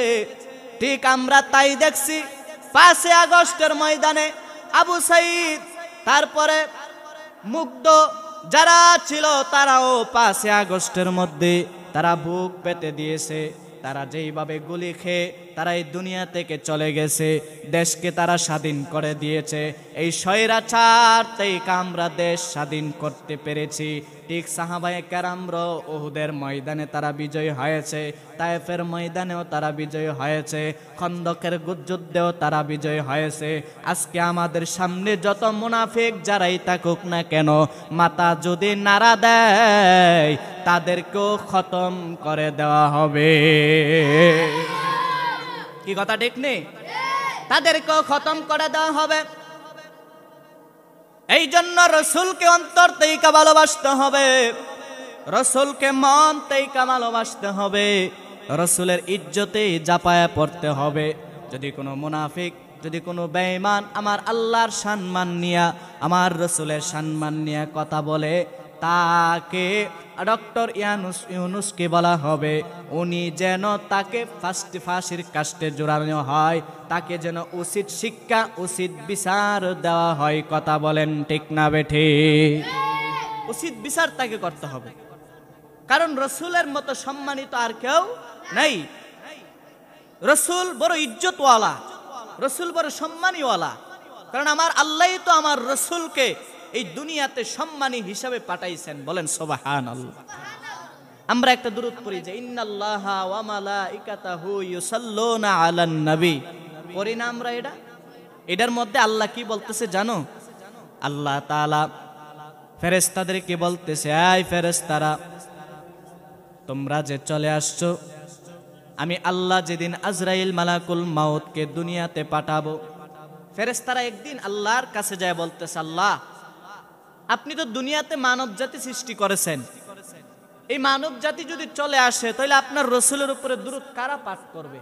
ঠিক আমরা তাই দেখছি 5 আগস্টের ময়দানে। আবু সাঈদ, তারপরে মুগ্ধ যারা ছিল তারাও 5 আগস্টের মধ্যে তারা বুক পেতে দিয়েছে। তারা যেইভাবে গুলি খেয়ে তারা এই দুনিয়া থেকে চলে গেছে, দেশকে তারা স্বাধীন করে দিয়েছে। এই স্বৈরাচার থেকে আমরা দেশ স্বাধীন করতে পেরেছি। ঠিক সাহাবায়ে কেরামরা উহুদের ময়দানে তারা বিজয়ী হয়েছে, তায়েফের ময়দানেও তারা বিজয়ী হয়েছে, খন্দকের যুদ্ধেও তারা বিজয়ী হয়েছে। আজকে আমাদের সামনে যত মুনাফিক যারাই থাকুক না কেন, মাথা যদি নাড়া দেয় তাদেরকেও খতম করে দেওয়া হবে। কি কথা ঠিক নেই? তাদেরকেও খতম করে দেওয়া হবে। এই জন্য রাসূলকে অন্তর থেকে ভালোবাসতে হবে, রাসূলকে মন থেকে ভালোবাসতে হবে, রাসূলের ইজ্জতে জাপায়া পড়তে হবে। যদি কোনো মুনাফিক, যদি কোনো বেঈমান আমার আল্লাহর সম্মান নিয়া, আমার রাসূলের সম্মান নিয়া কথা বলে, তাকে ডক্টর ইউনূসকে বলা হবে উনি যেন তাকে ফাঁসির কাস্টে জোড়ানো হয়, তাকে যেন উচিত শিক্ষা, উচিত বিচার দেওয়া হয়। কথা বলেন ঠিক না বেঠিক? উচিত বিচার তাকে করতে হবে, কারণ রাসূলের মতো সম্মানিত আর কেউ নাই। রাসূল বড় ইজ্জতওয়ালা, রাসূল বড় সম্মানীওয়ালা, কারণ আমার আল্লাহই তো আমার রাসূলকে এই দুনিয়াতে সম্মানী হিসাবে পাঠাইছেন। বলেন সুবহানাল্লাহ। আমরা একটা দুরূদ পড়ি যে ইন্নাল্লাহা ওয়া মালাইকাতাহু ইউসাল্লুনা আলান নবী, পড়ি না আমরা এটা? এটার মধ্যে আল্লাহ কি বলতেছে জানো? আল্লাহ তাআলা ফেরেশতাদেরকে বলতেছে, এই ফেরেশতারা তোমরা যে চলে আসছো, আমি আল্লাহ যেদিন আজরাইল মালাকুল মাউতকে দুনিয়াতে পাঠাবো, ফেরেশতারা একদিন আল্লাহর কাছে যায় বলতেছে, আল্লাহ আপনি তো দুনিয়াতে মানব জাতি সৃষ্টি করেছেন, এই মানব জাতি যদি চলে আসে তাহলে আপনার রাসূলের উপরে দুরূদ কারা পাঠ করবে?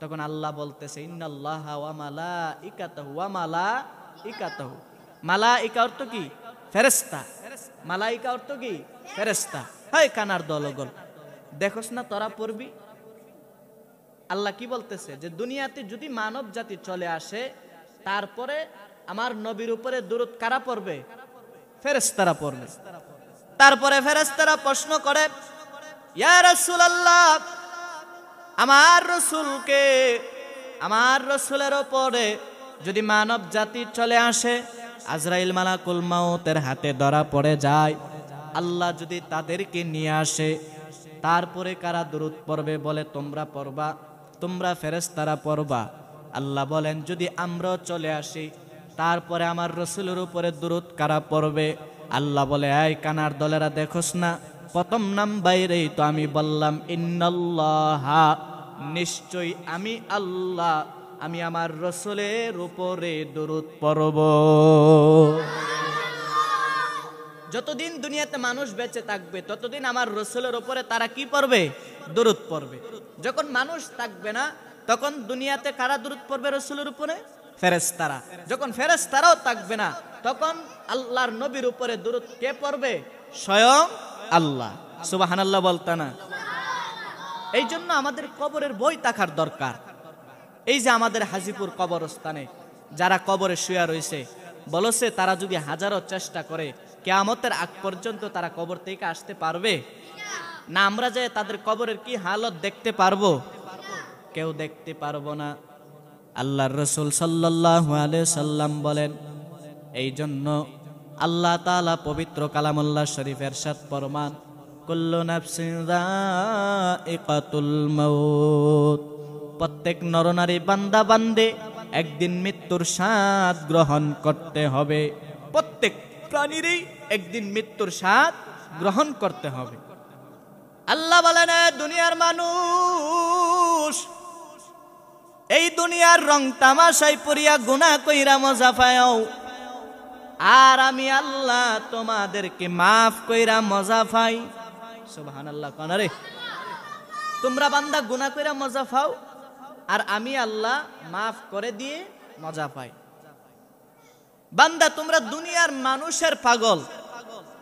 তখন আল্লাহ বলতেছে ইন্নাল্লাহা ওয়া মালাইকাতাহু, ওয়া মালাইকাতাহু, মালাইকা অর্থ কি? ফেরেশতা। মালাইকা অর্থ কি? ফেরেশতা। হয় কানার দলগল, দেখোস না তোরা পড়বি? আল্লাহ কি বলতেছে যে দুনিয়াতে যদি মানব জাতি চলে আসে, তারপরে আমার নবীর উপরে দুরূদ কারা পড়বে? ফেরেশতারা পড়বে। তারপরে ফেরেশতারা প্রশ্ন করে, ইয়া রাসূলুল্লাহ, আমার রাসূলকে, আমার রাসূলের উপরে যদি মানব জাতি চলে আসে, আজরাইল মালাকুল মাউতের হাতে ধরা পড়ে যায়, আল্লাহ যদি তাদেরকে নিয়ে আসে, তারপরে কারা দুরূদ পড়বে? বলে তোমরা পড়বা, তোমরা ফেরেশতারা পড়বা। আল্লাহ বলেন যদি আমরাও চলে আসি, তারপরে আমার রাসূলের উপরে দুরূদ কারা পড়বে? আল্লাহ বলে, এই কানার দলেরা দেখোস না, প্রথম নাম্বারেই তো আমি বললাম ইন্নাল্লাহা, নিশ্চয়ই আমি আল্লাহ, আমি আমার রাসূলের উপরে দুরূদ পড়ব। যতদিন দুনিয়াতে মানুষ বেঁচে থাকবে ততদিন আমার রাসূলের উপরে তারা কি পড়বে? দুরূদ পড়বে। যখন মানুষ থাকবে না তখন দুনিয়াতে কারা দুরূদ পড়বে রাসূলের উপরে? ফেরেশতারা। যখন ফেরেশতারাও থাকবে না তখন আল্লাহর নবীর উপরে দুরূদ কে পড়বে? স্বয়ং আল্লাহ। সুবহানাল্লাহ বলতা না? এই জন্য আমাদের কবরের বই থাকার দরকার। এই যে আমাদের হাজীপুর কবরস্থানে যারা কবরে শুয়ে রয়েছে, বলছে তারা যদি হাজারো চেষ্টা করে কিয়ামতের আগ পর্যন্ত তারা কবর থেকে আসতে পারবে না? আমরা যে তাদের কবরের কি হালত দেখতে পারবো? কেউ দেখতে পারবো না। আল্লাহর রাসূল সাল্লাল্লাহু আলাইহি সাল্লাম বলেন, এই জন্য আল্লাহ তাআলা পবিত্র কালামুল্লাহ শরীফ ইরশাদ ফরমান, কুল্লু নাফসিন যায়িকাতুল মাউত, প্রত্যেক নরনারী বান্দা বান্দে একদিন মৃত্যুর স্বাদ গ্রহণ করতে হবে। প্রত্যেক প্রাণীরই একদিন মৃত্যুর স্বাদ গ্রহণ করতে হবে। আল্লাহ বলেন, দুনিয়ার মানুষ এই দুনিয়ার রং তামাশায় পড়িয়া গুনাহ কইরা মজা পাও, আর আমি আল্লাহ তোমাদেরকে মাফ কইরা মজা পাই। সুবহানাল্লাহ কোন রে? তোমরা বান্দা গুনাহ কইরা মজা পাও, আর আমি আল্লাহ মাফ করে দিয়ে মজা পাই। বান্দা তোমরা দুনিয়ার মানুষের পাগল,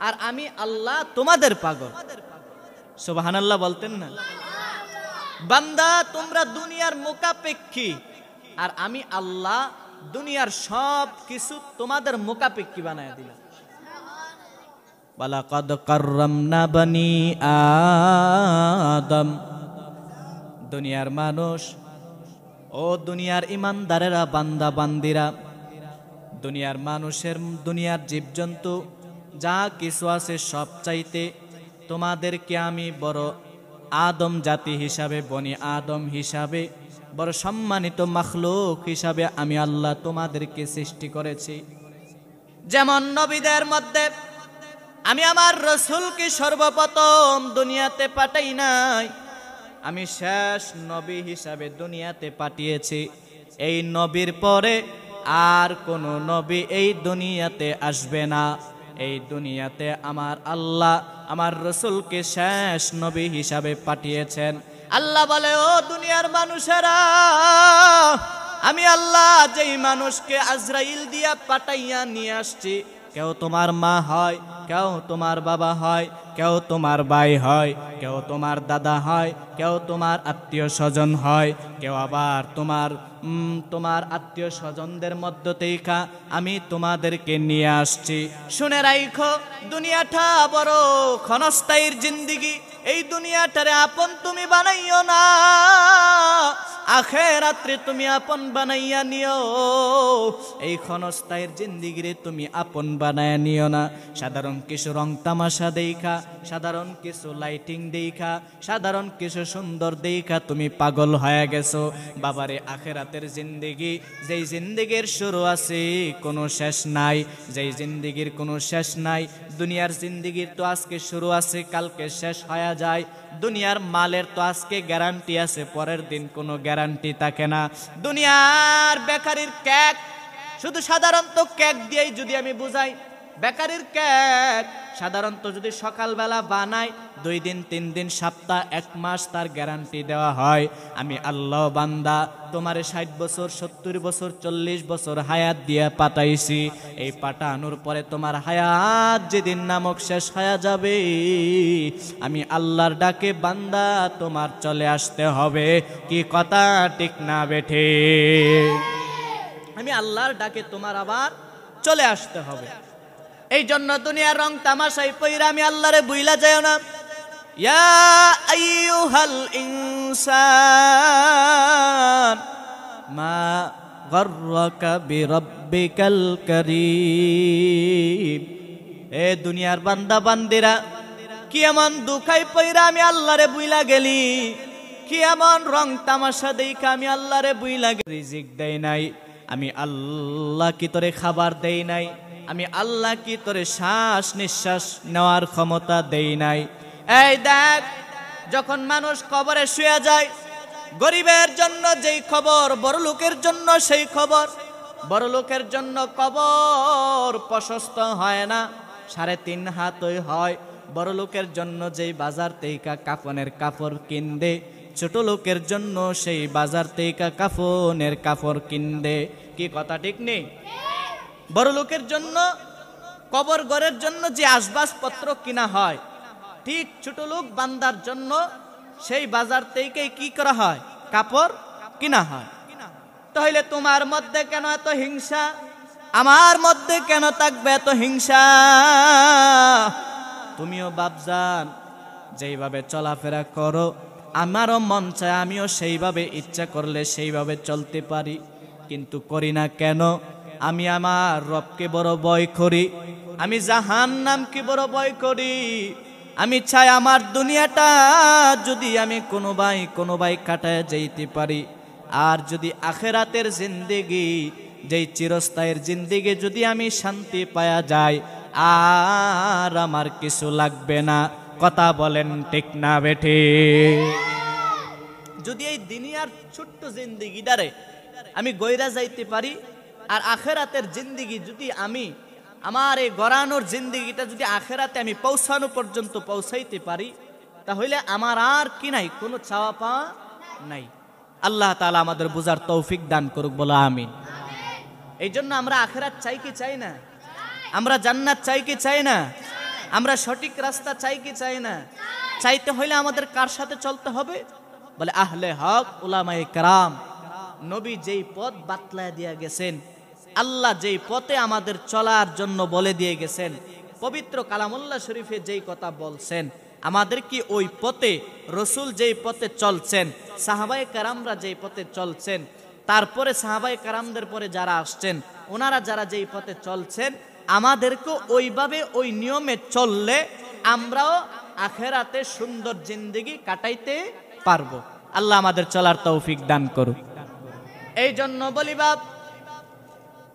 আর আমি আল্লাহ তোমাদের পাগল। সুবহানাল্লাহ বলতেন না? বান্দা তোমরা দুনিয়ার মুকাপেক্ষী, আর আমি আল্লাহ দুনিয়ার সব কিছু তোমাদের মুকাপেক্ষী বানায় দিলাম। ওয়ালাকাদ কাররামনা বানি আদম, দুনিয়ার মানুষ ও দুনিয়ার ইমানদারেরা, বান্দা বান্দিরা, দুনিয়ার মানুষের, দুনিয়ার জীবজন্তু যা কিছু আছে সব চাইতে তোমাদেরকে আমি বড় আদম জাতি হিসাবে, বনি আদম হিসাবে, বড় সম্মানিত মাখলুক হিসাবে আমি আল্লাহ তোমাদেরকে সৃষ্টি করেছি। যেমন নবীদের মধ্যে আমি আমার রাসূলকে সর্বপ্রথম দুনিয়াতে পাঠাই নাই, আমি শেষ নবী হিসাবে দুনিয়াতে পাঠিয়েছি। এই নবীর পরে আর কোন নবী এই দুনিয়াতে আসবে না। এই দুনিয়াতে আমার আল্লাহ আমার রাসূলকে শেষ নবী হিসাবে পাঠিয়েছেন। আল্লাহ বলে, ও দুনিয়ার মানুষেরা, আমি আল্লাহ যেই মানুষকে আজরাইল দিয়া পাঠাইয়া নিয়ে আসছি, কেউ তোমার মা হয়, কেউ তোমার বাবা হয়, কেউ তোমার ভাই হয়, কেউ তোমার দাদা হয়, কেউ তোমার আত্মীয় স্বজন হয়, কেউ আবার তোমার আত্মীয় স্বজনদের মধ্য থেকে আমি তোমাদেরকে নিয়ে আসছি। শুনে রাখো, দুনিয়াটা বড় ক্ষণস্থায়ীর জিন্দিগি। এই দুনিয়াটারে আপন তুমি বানাইও না, আখিরাতে তুমি আপন বানাইয়া নিও। এই ক্ষণস্থায়ীর জিন্দিগিরে তুমি আপন বানাইয়া নিও না। সাধারণ কিছু রং তামাশা দেখা, সাধারণ কিছু লাইটিং দেখা, সাধারণ কিছু সুন্দর দেখা তুমি পাগল হয়ে গেছো। বাবারে, আখিরাতের জিন্দিগি, যেই জিন্দিগির শুরু আছে কোনো শেষ নাই, যেই জিন্দিগির কোনো শেষ নাই। দুনিয়ার জিন্দিগির তো আজকে শুরু আছে, কালকে শেষ হয়ে যায়। দুনিয়ার মালের তো আজকে গ্যারান্টি আছে, পরের দিন কোনো গ্যারান্টি থাকে না। দুনিয়ার বেকারির কেক, শুধু সাধারণত কেক দিয়েই যদি আমি বুঝাই, বেকারির কেক সাধারণত যদি সকালবেলা বানাই, 2 দিন 3 দিন সপ্তাহ 1 মাস তার গ্যারান্টি দেওয়া হয়। আমি আল্লাহ বান্দা তোমারে 60 বছর 70 বছর 40 বছর হায়াত দিয়ে পাঠাইছি। এই পাঠানোর পরে তোমার হায়াত যেদিন নামক শেষ হয়ে যাবে, আমি আল্লাহর ডাকে বান্দা তোমার চলে আসতে হবে। কি কথা ঠিক না বেঠে? আমি আল্লাহর ডাকে তোমার আবার চলে আসতে হবে। এই জন্য দুনিয়ার রং তামাশাই পইরা আমি আল্লাহরে বুইলা যাও না। ইয়া আইয়ুহাল ইনসান মা গররাকা বিরাব্বিকাল কারীম। এ দুনিয়ার বান্দা বান্দিরা, কি এমন দুখাই পইরা আমি আল্লাহরে বুইলা গেলি, কি এমন রং তামাশা দেইখা আমি আল্লাহরে বুইলা গেলি। রিজিক দেই নাই আমি আল্লাহ, কি তোরে খাবার দেই নাই আমি আল্লাহ, কি তোরে শ্বাস নিঃশ্বাস নেওয়ার ক্ষমতা দেই নাই। এই দেখ, যখন মানুষ কবরে শুয়ে যায়, গরিবের জন্য যেই খবর, বড় লোকের জন্য সেই খবর। বড় লোকের জন্য কবর প্রশস্ত হয় না, 3.5 হাতই হয়। বড় লোকের জন্য যেই বাজার থেকে কাফনের কাপড় কিনবে, ছোট লোকের জন্য সেই বাজার থেকে কাফনের কাপড় কিনবে। কি কথা ঠিক নেই? বড় লোকের জন্য কবর ঘরের জন্য যে আসবাবপত্র কিনা হয়, ঠিক ছোট লোক বান্দার জন্য সেই বাজার থেকে কি করা হয়? কাপড় কিনা হয়। তাহলে তোমার মধ্যে কেন এত হিংসা? আমার মধ্যে কেন থাকবে এত হিংসা? তুমিও বাপজান যেইভাবে চলাফেরা করো, আমারও মন চায় আমিও সেইভাবে, ইচ্ছা করলে সেইভাবে চলতে পারি, কিন্তু করি না কেন? আমি আমার রবকে বড় ভয় করি, আমি জাহান্নামকে বড় ভয় করি। আমি চাই আমার দুনিয়াটা যদি আমি কোনো ভাই কাটায় যাইতে পারি, আর যদি আখেরাতের জিন্দেগি, যেই চিরস্থায়ীর জিন্দেগি যদি আমি শান্তি পায়া যাই, আর আমার কিছু লাগবে না। কথা বলেন ঠিক না বেঠে? যদি এই দুনিয়ার ছোট্ট জিন্দেগিটারে আমি গইরা যাইতে পারি, আর আখেরাতের জিন্দেগি যদি আমি, আমার এই গড়ানোর জিন্দেগিটা যদি আখেরাতে আমি পৌঁছানো পর্যন্ত পৌঁছাইতে পারি, তাহলে আমার আর কি নাই, কোনো চাওয়া পাওয়া নাই। আল্লাহ তাআলা আমাদের বুঝার তৌফিক দান করুক, বলো আমিন। এই জন্য আমরা আখেরাত চাই কি চাই না? আমরা জান্নাত চাই কি চাই না? আমরা সঠিক রাস্তা চাই কি চাই না? চাইতে হইলে আমাদের কার সাথে চলতে হবে? বলে আহলে হক, উলামায়ে কেরাম। নবী যেই পথ বাতলায় দিয়ে গেছেন, আল্লাহ যেই পথে আমাদের চলার জন্য বলে দিয়ে গেছেন, পবিত্র কালামুল্লাহ শরীফে যেই কথা বলছেন, আমাদের কি ওই পথে, রসুল যেই পথে চলছেন, সাহাবায়ে কেরামরা যেই পথে চলছেন, তারপরে সাহাবায়ে কেরামদের পরে যারা আসছেন, ওনারা যারা যেই পথে চলছেন, আমাদেরকে ওইভাবে ওই নিয়মে চললে আমরাও আখেরাতে সুন্দর জিন্দেগি কাটাইতে পারবো। আল্লাহ আমাদের চলার তৌফিক দান করুক। এই জন্য বলি বাপ,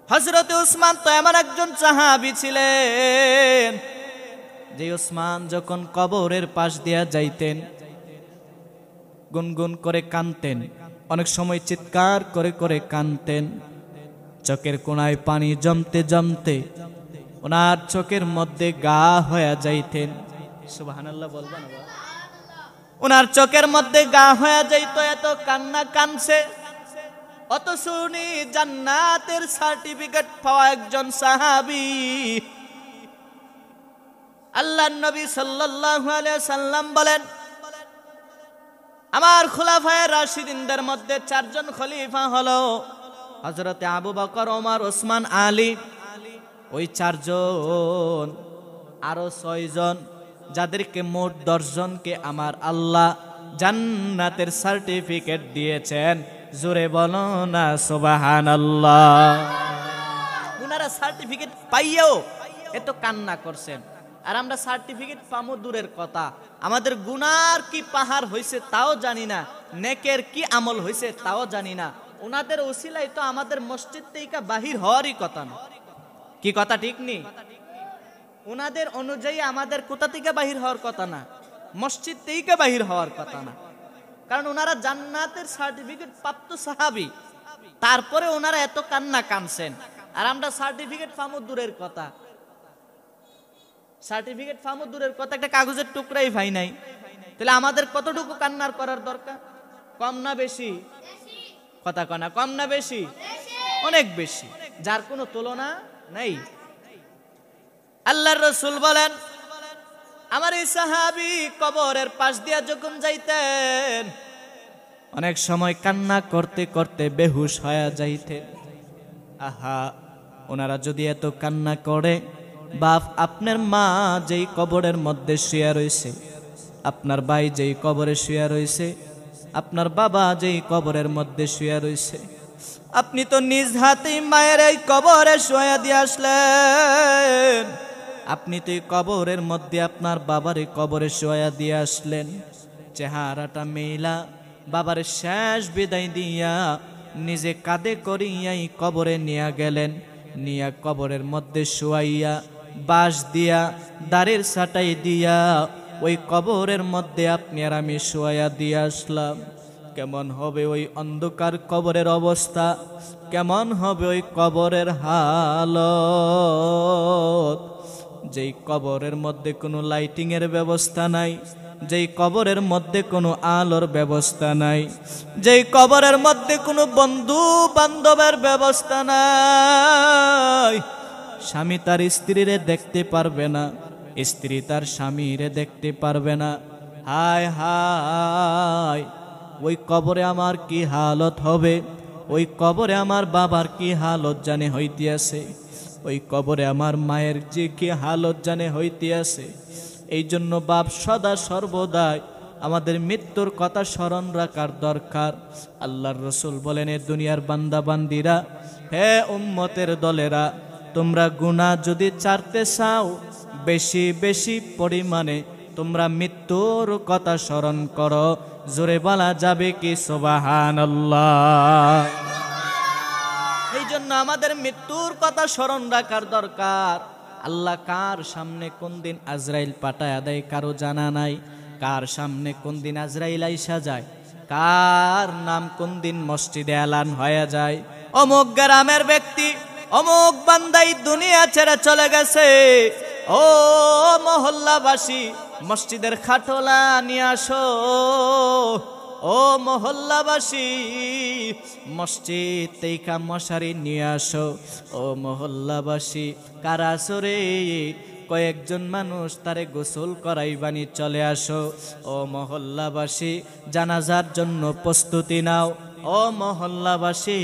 হযরতে উসমান তো এমন একজন সাহাবী ছিলেন, যে উসমান যখন কবরের পাশ দিয়া যাইতেন, গুনগুন করে কাঁদতেন, অনেক সময় চিৎকার করে করে কাঁদতেন। চোখের কোণায় পানি জমতে জমতে ওনার চোখের মধ্যে গা হয়ে যাইতেন। সুবহানাল্লাহ বলবা না? ওনার চোখের মধ্যে গা হয়ে যাইতো, এত কান্না কানছে। অত শুনি জান্নাতের সার্টিফিকেট পাওয়া একজন সাহাবী, আল্লাহর নবী সাল্লাল্লাহু আলাইহি সাল্লাম বলেন, আমার খুলাফায়ে রাশিদিনদের মধ্যে 4 জন খলিফা হলো হযরতে আবু বকর, ওমর, ওসমান, আলী। ওই 4 জন আরো 6 জন, যাদেরকে মোট 10 জনকে আমার আল্লাহ জান্নাতের সার্টিফিকেট দিয়েছেন। জোরে বলো না সুবহানাল্লাহ। উনারা সার্টিফিকেট পাইয়েও এত কান্না করছেন, আর আমরা সার্টিফিকেট পামো দূরের কথা, আমাদের গুনার কি পাহাড় হয়েছে তাও জানি না, নেকের কি আমল হয়েছে তাও জানি না। ওনাদের ওসিলায় তো আমাদের মসজিদ থেকে বাহির হওয়ারই কথা না। কি কথা ঠিক নেই? ওনাদের অনুযায়ী আমাদের কোথা থেকে বাহির হওয়ার কথা না, মসজিদ থেকে বাহির হওয়ার কথা না। কারণ ওনারা জান্নাতের সার্টিফিকেট প্রাপ্ত সাহাবী, তারপরে ওনারা এত কান্না কানছেন, আর আমরা সার্টিফিকেট পামো দূরের কথা। সার্টিফিকেট পামো দূরের কথা, একটা কাগজের টুকরাই ভাই নাই। তাহলে আমাদের কতটুকু কান্নার করার দরকার? কম না বেশি? কথা কনা, কম না বেশি? অনেক বেশি, যার কোনো তুলনা নাই। আল্লাহর রাসূল বলেন, আমার এই সাহাবী কবরের পাশ দিয়া যখন যাইতেন, অনেক সময় কান্না করতে করতে বেহুশ হয়ে যাইতেন। আহা, ওনারা যদি এত কান্না করে, বাপ, আপনার মা যেই কবরের মধ্যে শুয়ে রয়েছে, আপনার ভাই যেই কবরে শুয়ে রয়েছে, আপনার বাবা যেই কবরের মধ্যে শুয়ে রয়েছে, আপনি তো নিজ হাতেই মায়ের এই কবরে শুয়ে দিয়ে আসলেন। আপনি তো এই কবরের মধ্যে আপনার বাবার এই কবরে শুয়ে দিয়ে আসলেন। চেহারাটা মেলা বাবার শেষ বিদায় দিয়া নিজে কাঁধে করিয়াই কবরে নিয়ে গেলেন। নিয়া কবরের মধ্যে শুয়াইয়া বাঁশ দিয়া দাড়ির ছাটাই দিয়া ওই কবরের মধ্যে আপনি আর আমি শুয়াইয়া দিয়ে আসলাম। কেমন হবে ওই অন্ধকার কবরের অবস্থা? কেমন হবে ওই কবরের হালত? যেই কবরের মধ্যে কোনো লাইটিং এর ব্যবস্থা নাই, যেই কবরের মধ্যে কোনো আলোর ব্যবস্থা নাই, যেই কবরের মধ্যে কোনো বন্ধু বান্ধবের ব্যবস্থা নাই। স্বামী তার স্ত্রীরে দেখতে পারবে না, স্ত্রী তার স্বামীরে দেখতে পারবে না। হায় হায়, ওই কবরে আমার কি হালত হবে? ওই কবরে আমার বাবার কি হালত জানে হইতেছে, ওই কবরে আমার মায়ের যে কি হালত জানে হইতেছে। এই জন্য বাপ সদা সর্বদাই আমাদের মৃত্যুর কথা স্মরণ রাখার দরকার। আল্লাহর রসুল বলেন, এ দুনিয়ার বান্দা বান্দিরা, হে উম্মতের দলেরা, তোমরা গুনাহ যদি ছাড়তে চাও, বেশি বেশি পরিমাণে তোমরা মৃত্যুর কথা স্মরণ করো। জোরে বলা যাবে কি সুবহানাল্লাহ? এই জন্য আমাদের মৃত্যুর কথা স্মরণ রাখার দরকার। আল্লাহ কার সামনে কোন দিন আজরাইল পাঠায় দেয় কারো জানা নাই। কার সামনে কোন দিন আজরাইল আইসা যায়, কার নাম কোন দিন মসজিদে এলান হয়ে যায়, অমুক গ্রামের ব্যক্তি অমুক বান্দাই দুনিয়া ছেড়ে চলে গেছে। ও মহল্লাবাসী, মসজিদের খাটলা নিয়ে আসো। ও মহল্লাবাসী, মসজিদ থেকে মশারি নিয়ে আসো। ও মহল্লাবাসী, কারাসরে কয়েকজন মানুষ তারে গোসল করাইবানি চলে আসো। ও মহল্লাবাসী, জানাজার জন্য প্রস্তুতি নাও। ও মহল্লাবাসী,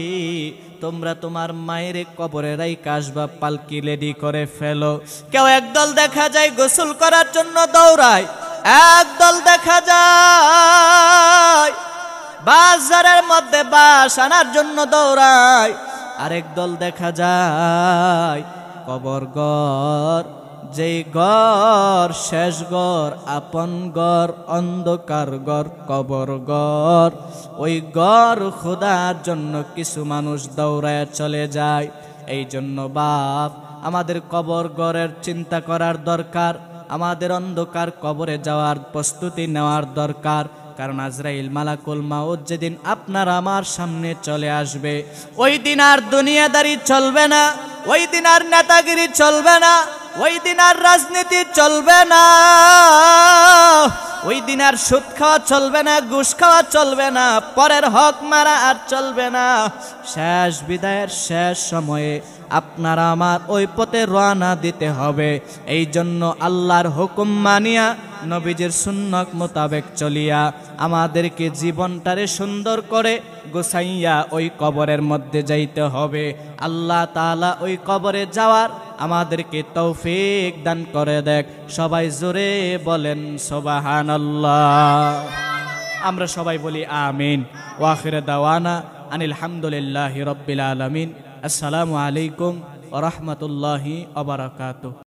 তোমরা তোমার মায়ের কবরে রাইখা আসবা, পালকি রেডি করে ফেলো। কেউ একদল দেখা যায় গোসল করার জন্য দৌড়ায়, একদল দেখা যায় বাজারের মধ্যে বাঁশ আনার জন্য দৌড়ায়, আরেক দল দেখা যায় কবর ঘর, যেই ঘর শেষ ঘর, আপন ঘর, অন্ধকার ঘর, কবর ঘর, ওই ঘর খোদার জন্য কিছু মানুষ দৌড়ায় চলে যায়। এই জন্য বাপ, আমাদের কবর ঘরের চিন্তা করার দরকার, আমাদের অন্ধকার কবরে যাওয়ার প্রস্তুতি নেওয়ার দরকার। কারণ আজরাইল মালাকুল মাউত যেদিন আপনার আমার সামনে চলে আসবে, ওই দিন আর দুনিয়াদারি চলবে না, ওই দিন আর নেতাগিরি চলবে না, ওই দিন আর রাজনীতি চলবে না, ওই দিন আর সুদ খাওয়া চলবে না, ঘুষ খাওয়া চলবে না, পরের হক মারা আর চলবে না। শেষ বিদায়ের শেষ সময়ে আপনারা আমার ওই পথে রওনা দিতে হবে। এই জন্য আল্লাহর হুকুম মানিয়া, নবীজির সুন্নত মোতাবেক চলিয়া আমাদেরকে জীবনটারে সুন্দর করে গোছাইয়া ওই কবরের মধ্যে যাইতে হবে। আল্লাহ তাআলা ওই কবরে যাওয়ার আমাদেরকে তৌফিক দান করে দেখ। সবাই জোরে বলেন সুবহানাল্লাহ। আমরা সবাই বলি আমিন। ওয়া আখিরু দাওয়ানা আনিল হামদুলিল্লাহি রাব্বিল আলামিন। আসসালামু আলাইকুম ওয়া রাহমাতুল্লাহি ওয়া বারাকাতুহু।